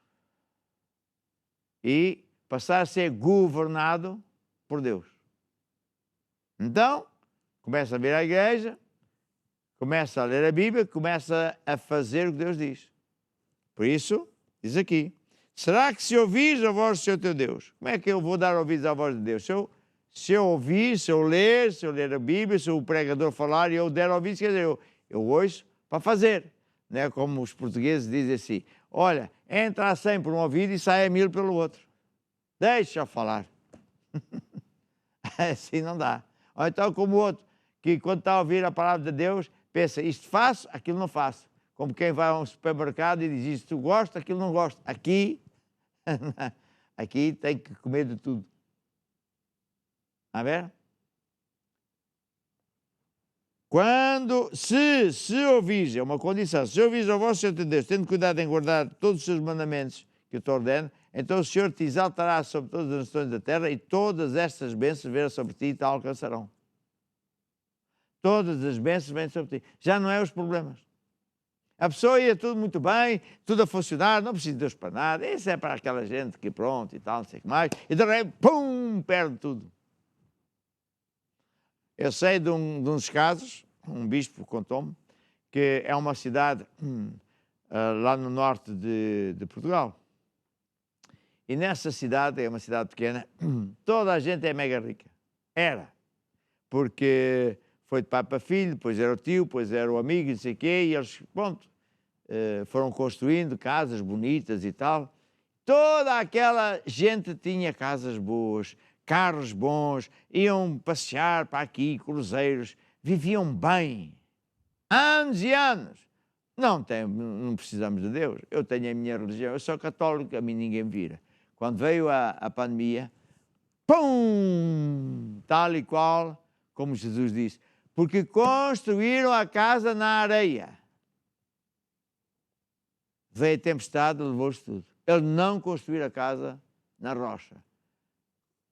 e passar a ser governado por Deus. Então, começa a vir à igreja, começa a ler a Bíblia, começa a fazer o que Deus diz. Por isso, diz aqui, será que se ouvires a voz do Senhor teu Deus, como é que eu vou dar ouvidos à voz de Deus? Se eu ouvir, se eu ler a Bíblia, se o pregador falar e eu der ouvidos, quer dizer, eu ouço para fazer. Não é como os portugueses dizem assim, olha, entra a 100 por um ouvido e sai a 1000 pelo outro. Deixa eu falar. Assim não dá. Ou então como o outro, que quando está a ouvir a palavra de Deus, pensa, isto faço, aquilo não faço. Como quem vai a um supermercado e diz, isto gosto, aquilo não gosto. Aqui tem que comer de tudo. A ver? Quando, se ouvires, é uma condição, se ouvires ao vosso Senhor Deus, tendo cuidado em guardar todos os seus mandamentos que eu te ordeno, então o Senhor te exaltará sobre todas as nações da terra e todas estas bênçãos virão sobre ti e te alcançarão. Todas as bênçãos vêm sobre ti. Já não é os problemas. A pessoa ia tudo muito bem, tudo a funcionar, não precisa de Deus para nada. Isso é para aquela gente que pronto e tal, não sei o que mais. E de repente, pum, perde tudo. Eu sei de um dos casos, um bispo contou-me, que é uma cidade lá no norte de Portugal. E nessa cidade, é uma cidade pequena, toda a gente é mega rica. Era. Porque foi de pai para filho, depois era o tio, depois era o amigo, não sei o quê, e eles, pronto, foram construindo casas bonitas e tal. Toda aquela gente tinha casas boas, carros bons, iam passear para aqui, cruzeiros, viviam bem. Anos e anos. Não precisamos de Deus. Eu tenho a minha religião, eu sou católico, a mim ninguém me vira. Quando veio a pandemia, pum, tal e qual, como Jesus disse, porque construíram a casa na areia. Veio a tempestade, levou-os tudo. Eles não construíram a casa na rocha.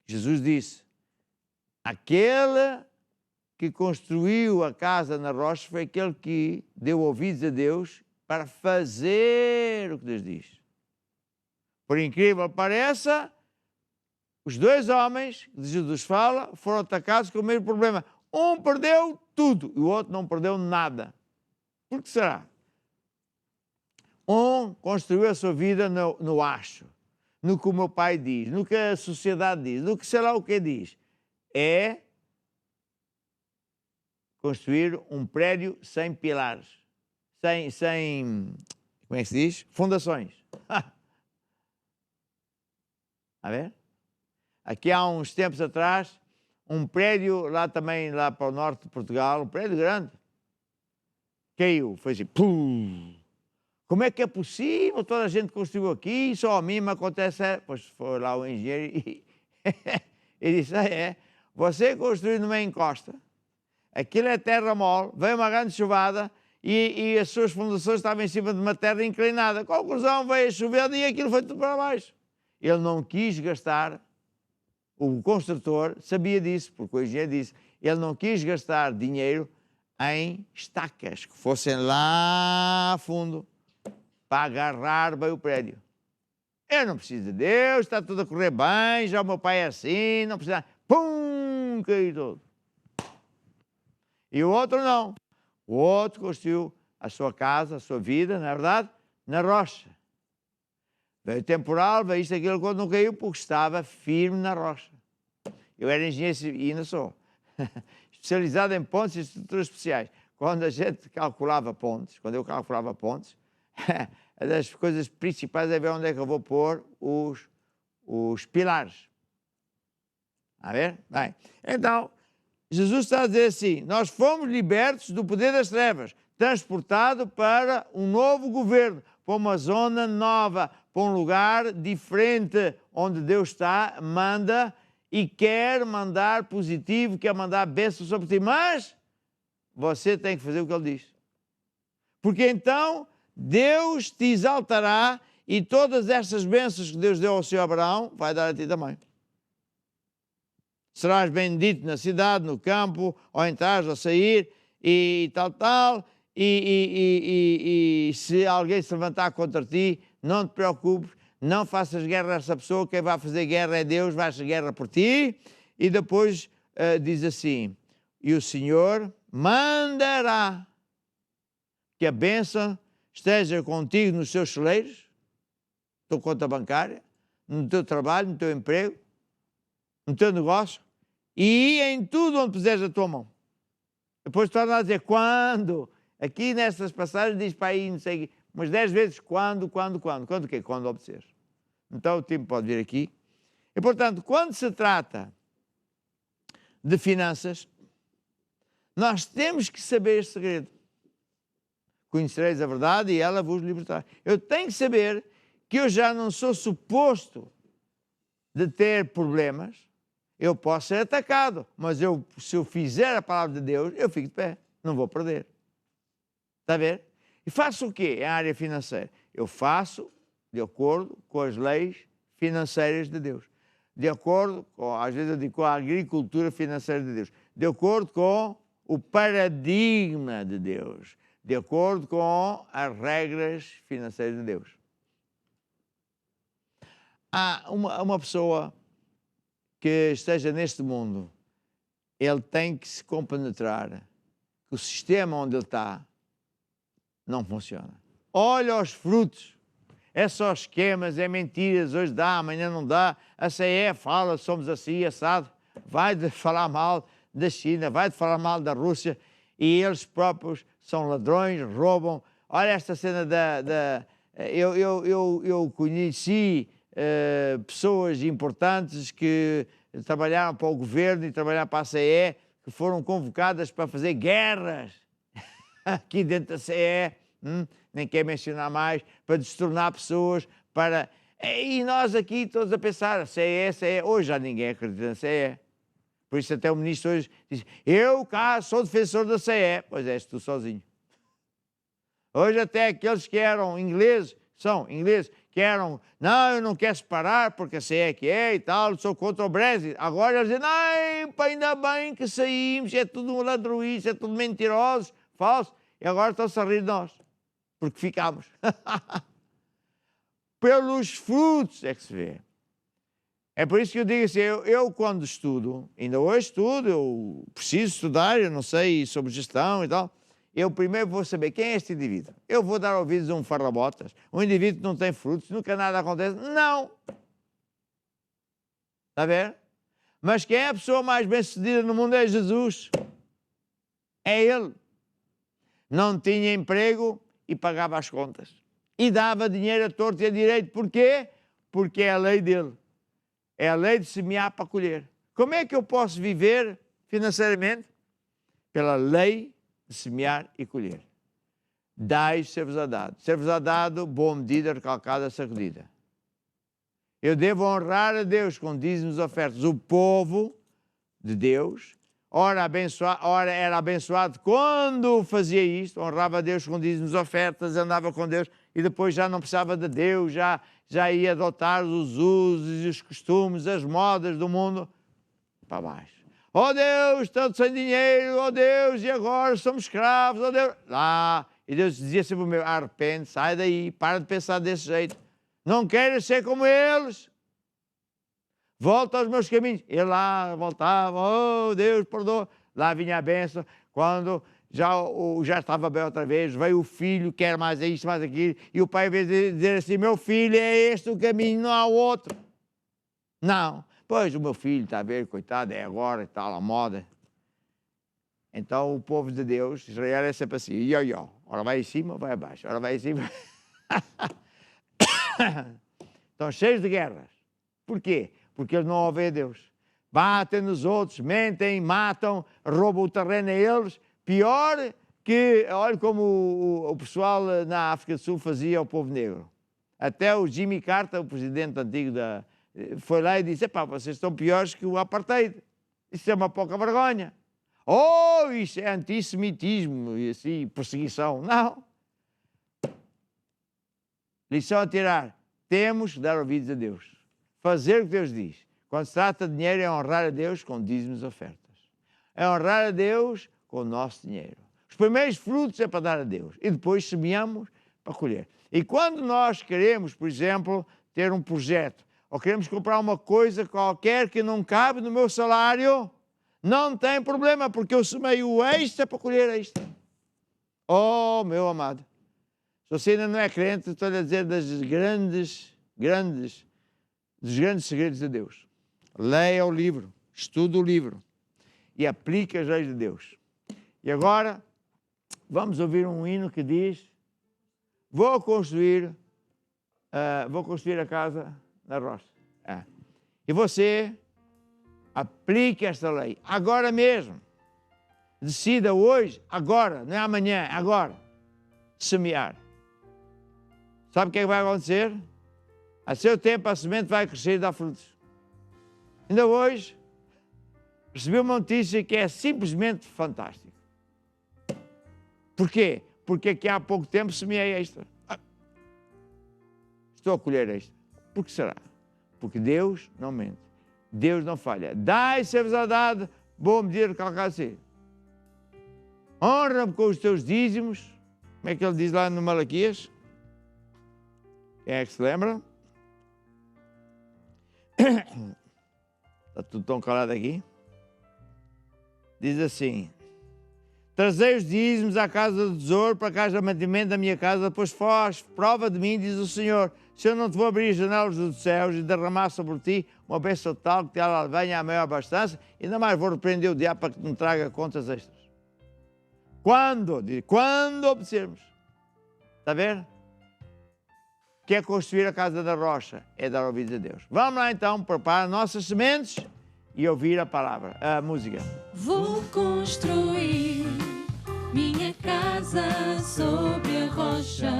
Jesus disse, aquele que construiu a casa na rocha foi aquele que deu ouvidos a Deus para fazer o que Deus diz. Por incrível que pareça, os dois homens que Jesus fala foram atacados com o mesmo problema. Um perdeu tudo e o outro não perdeu nada. Por que será? Um construiu a sua vida no acho, no que o meu pai diz, no que a sociedade diz, no que sei lá o que diz. É construir um prédio sem pilares, sem como é que se diz? Fundações. A ver? Aqui há uns tempos atrás, um prédio lá também, lá para o norte de Portugal, um prédio grande, caiu, foi assim, pum! Como é que é possível? Toda a gente construiu aqui, só a mim me acontece. Pois foi lá o engenheiro e disse, você construiu numa encosta, aquilo é terra mole, veio uma grande chuvada e as suas fundações estavam em cima de uma terra inclinada. Conclusão, veio a chover e aquilo foi tudo para baixo. Ele não quis gastar, o construtor sabia disso, porque o engenheiro disse, ele não quis gastar dinheiro em estacas que fossem lá a fundo para agarrar bem o prédio. Eu não preciso de Deus, está tudo a correr bem, já o meu pai é assim, não precisa... Pum! Caiu todo. E o outro não. O outro construiu a sua casa, a sua vida, na verdade, na rocha. Veio temporal, veio isto, aquilo, quando não caiu, porque estava firme na rocha. Eu era engenheiro e ainda sou. Especializado em pontes e estruturas especiais. Quando a gente calculava pontes, quando eu calculava pontes, uma das coisas principais é ver onde é que eu vou pôr os pilares. A ver? Bem, então, Jesus está a dizer assim, nós fomos libertos do poder das trevas, transportados para um novo governo, para uma zona nova, para um lugar diferente, onde Deus está, manda e quer mandar positivo, quer mandar bênção sobre ti, mas você tem que fazer o que Ele diz. Porque então Deus te exaltará e todas estas bênçãos que Deus deu ao seu Abraão, vai dar a ti também. Serás bendito na cidade, no campo, ao entrar, ao sair, e tal, e se alguém se levantar contra ti, não te preocupes, não faças guerra a essa pessoa, quem vai fazer guerra é Deus, vai fazer guerra por ti, e depois diz assim, e o Senhor mandará que a bênção esteja contigo nos seus celeiros, tua conta bancária, no teu trabalho, no teu emprego, no teu negócio, e em tudo onde puseres a tua mão. Depois torna a dizer, quando? Aqui nestas passagens diz para aí, não sei, mas 10 vezes, quando? Quando o quê? Quando obedeceres. Então o time pode vir aqui. E, portanto, quando se trata de finanças, nós temos que saber este segredo. Conhecereis a verdade e ela vos libertará. Eu tenho que saber que eu já não sou suposto de ter problemas. Eu posso ser atacado, mas se eu fizer a palavra de Deus, eu fico de pé. não vou perder. Está a ver? E faço o quê? É a área financeira. Eu faço de acordo com as leis financeiras de Deus. De acordo com, às vezes eu digo, com a agricultura financeira de Deus. De acordo com o paradigma de Deus. De acordo com as regras financeiras de Deus. Há uma pessoa que esteja neste mundo, ele tem que se compenetrar que o sistema onde ele está não funciona. Olha os frutos. É só esquemas, é mentiras, hoje dá, amanhã não dá. A CE fala, somos assim, assado. Vai de falar mal da China, vai de falar mal da Rússia e eles próprios são ladrões, roubam. Olha esta cena eu conheci pessoas importantes que trabalharam para o governo e trabalharam para a CE, que foram convocadas para fazer guerras aqui dentro da CE, nem quero mencionar mais, para destornar pessoas, para... E nós aqui todos a pensar, CE, hoje já ninguém acredita na CE. Por isso até o ministro hoje diz, eu cá sou defensor da CE. Pois és tu sozinho. Hoje até aqueles que eram ingleses, que não, eu não quero separar porque a CE é que é e tal, sou contra o Brexit. Agora eles dizem, ainda bem que saímos, é tudo um ladruíce, é tudo mentiroso, falso. E agora estão-se a rir de nós, porque ficámos. Pelos frutos é que se vê. É por isso que eu digo assim, eu quando estudo, ainda hoje estudo, eu preciso estudar, eu não sei sobre gestão e tal, eu primeiro vou saber quem é este indivíduo. Eu vou dar ouvidos a um farrabotas, um indivíduo que não tem frutos, nunca nada acontece. Não! Está a ver? Mas quem é a pessoa mais bem-sucedida no mundo é Jesus. É Ele. Não tinha emprego e pagava as contas. E dava dinheiro a torto e a direito. Porquê? Porque é a lei dele. É a lei de semear para colher. Como é que eu posso viver financeiramente? Pela lei de semear e colher. Dai, ser-vos-á dado. Ser-vos-á dado, boa medida, recalcada, sacudida. Eu devo honrar a Deus com dízimos e ofertas. O povo de Deus, ora era abençoado quando fazia isto, honrava a Deus com dízimos e ofertas, andava com Deus e depois já não precisava de Deus, já ia adotar os usos e os costumes, as modas do mundo para baixo. Oh Deus, tanto sem dinheiro, oh Deus, e agora somos escravos, oh Deus. Lá, e Deus dizia sempre o meu, arrepende, sai daí, para de pensar desse jeito. Não queres ser como eles. Volta aos meus caminhos. Ele lá voltava, oh Deus, perdoa. Lá vinha a bênção. Quando já estava bem outra vez, veio o filho, quer mais isto, mais aquilo. E o pai veio dizer assim, meu filho, é este o caminho, não há outro. Não. Pois o meu filho, está a ver, coitado, é agora e tal, a moda. Então o povo de Deus, Israel é sempre assim, ora vai em cima, vai abaixo, ora vai em cima. Estão cheios de guerras. Porquê? Porque eles não ouvem a Deus. Batem nos outros, mentem, matam, roubam o terreno a eles. Pior que, olha como o pessoal na África do Sul fazia ao povo negro. Até o Jimmy Carter, o presidente antigo foi lá e disse, vocês estão piores que o apartheid. Isso é uma pouca vergonha. Oh, isso é antissemitismo e assim, perseguição. Não. Lição a tirar. Temos que dar ouvidos a Deus. Fazer o que Deus diz. Quando se trata de dinheiro, é honrar a Deus com dízimos e ofertas. É honrar a Deus com o nosso dinheiro. Os primeiros frutos é para dar a Deus. E depois semeamos para colher. E quando nós queremos, por exemplo, ter um projeto, ou queremos comprar uma coisa qualquer que não cabe no meu salário, não tem problema, porque eu semeio o extra para colher extra. Oh, meu amado. Se você ainda não é crente, estou a dizer dos grandes segredos de Deus. Leia o livro, estuda o livro e aplique as leis de Deus. E agora, vamos ouvir um hino que diz, vou construir a casa na rocha. E você aplique esta lei, agora mesmo. Decida hoje, agora, não é amanhã, é agora. Semear. Sabe o que é que vai acontecer? A seu tempo a semente vai crescer e dar frutos. Ainda hoje, recebi uma notícia que é simplesmente fantástica. Porquê? Porque aqui há pouco tempo semeei extra. Estou a colher extra. Por que será? Porque Deus não mente. Deus não falha. Dai, ser-vos dado, boa medida, calcada assim. Honra-me com os teus dízimos. Como é que ele diz lá no Malaquias? Quem é que se lembra? Está tudo tão calado aqui. Diz assim: trazei os dízimos à casa do tesouro para que haja mantimento da minha casa, pois faz prova de mim, diz o Senhor, se eu não te vou abrir as janelas dos céus e derramar sobre ti uma bênção tal que ela venha à maior abastança, ainda mais vou repreender o diabo para que me traga contas extras. Quando obedecermos. Está a ver? Que é construir a casa da rocha, é dar ouvidos a Deus. Vamos lá então preparar nossas sementes e ouvir a palavra, a música. Vou construir minha casa sobre a rocha,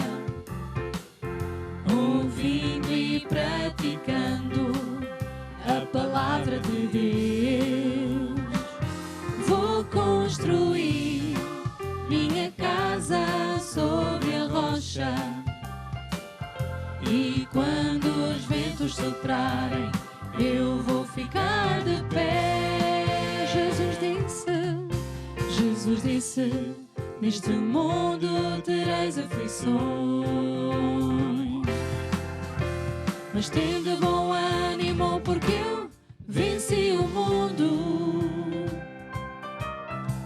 ouvindo e praticando a palavra de Deus. Vou construir minha casa sobre a rocha, e quando os ventos soprarem, eu vou ficar de pé. Jesus disse, neste mundo tereis aflições, mas tende bom ânimo, porque eu venci o mundo.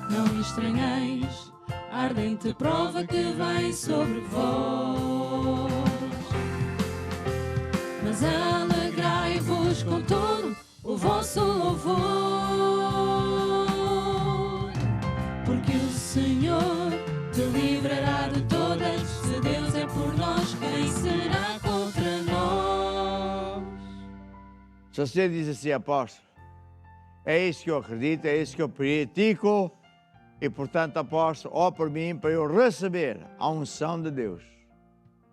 Não estranheis a ardente prova que vem sobre vós, mas alegrai-vos com todo o vosso louvor, porque o Senhor te livrará de todas. Se Deus é por nós, quem será contra nós? Se você diz assim, apóstolo, é isso que eu acredito, é isso que eu pratico, e portanto, apóstolo, ó por mim para eu receber a unção de Deus,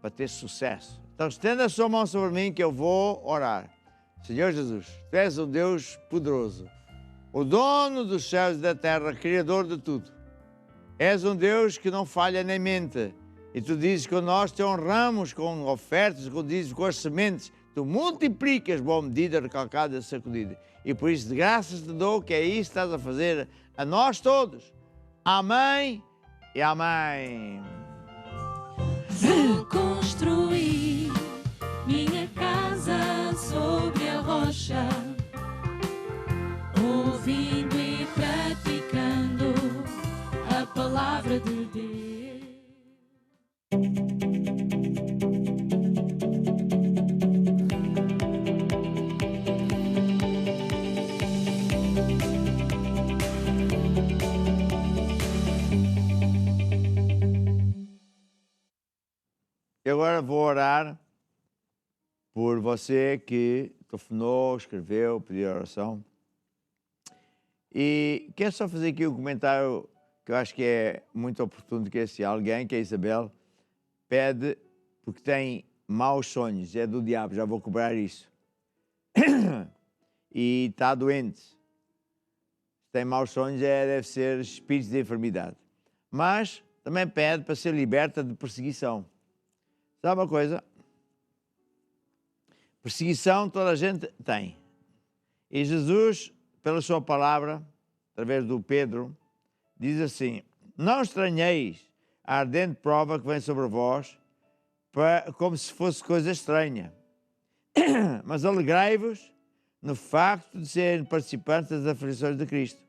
para ter sucesso. Então estenda a sua mão sobre mim que eu vou orar. Senhor Jesus, Tu és um Deus poderoso, o dono dos céus e da terra, criador de tudo. És um Deus que não falha nem mente. E Tu dizes que nós Te honramos com ofertas, com as sementes. Tu multiplicas boa medida, recalcada e sacudida. E por isso de graças Te dou que é isso que estás a fazer a nós todos. Amém e amém. Vou construir minha casa sobre a rocha, ouvindo e praticando a palavra de Deus. Eu agora vou orar por você que telefonou, escreveu, pediu oração. E quero só fazer aqui um comentário que eu acho que é muito oportuno, que esse alguém, que é a Isabel, pede porque tem maus sonhos, é do diabo, já vou cobrar isso. E está doente. Se tem maus sonhos, deve ser espíritos de enfermidade. Mas também pede para ser liberta de perseguição. Sabe uma coisa? Perseguição toda a gente tem. E Jesus, pela sua palavra, através do Pedro, diz assim: não estranheis a ardente prova que vem sobre vós, como se fosse coisa estranha. Mas alegrai-vos no facto de serem participantes das aflições de Cristo.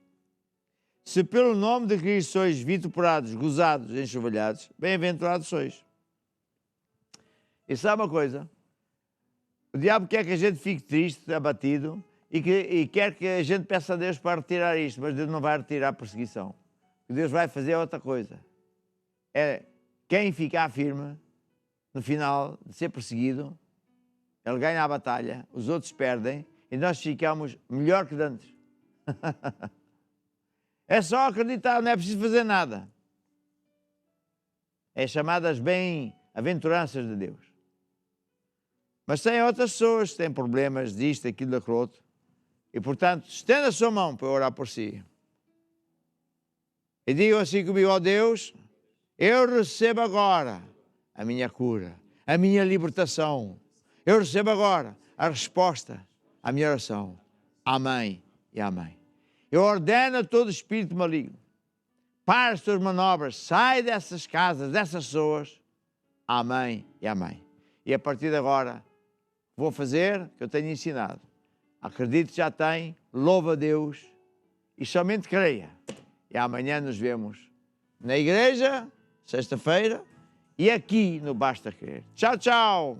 Se pelo nome de Cristo sois vituperados, gozados, enxovalhados, bem-aventurados sois. E sabe uma coisa? O diabo quer que a gente fique triste, abatido, e quer que a gente peça a Deus para retirar isto, mas Deus não vai retirar a perseguição. O que Deus vai fazer é outra coisa. É quem ficar firme, no final de ser perseguido, ele ganha a batalha, os outros perdem, e nós ficamos melhor que antes. É só acreditar, não é preciso fazer nada. É chamadas bem-aventuranças de Deus. Mas tem outras pessoas que têm problemas disto, aquilo, daquilo outro. E, portanto, estenda a sua mão para eu orar por si. E digam assim comigo: ó Deus, Eu recebo agora a minha cura, a minha libertação. Eu recebo agora a resposta à minha oração. Amém e amém. Eu ordeno a todo espírito maligno, para as tuas manobras, sai dessas casas, dessas pessoas. Amém e amém. E a partir de agora, vou fazer o que eu tenho ensinado. Acredito que já tem, louva a Deus e somente creia. E amanhã nos vemos na igreja, sexta-feira, e aqui no Basta Crer. Tchau, tchau!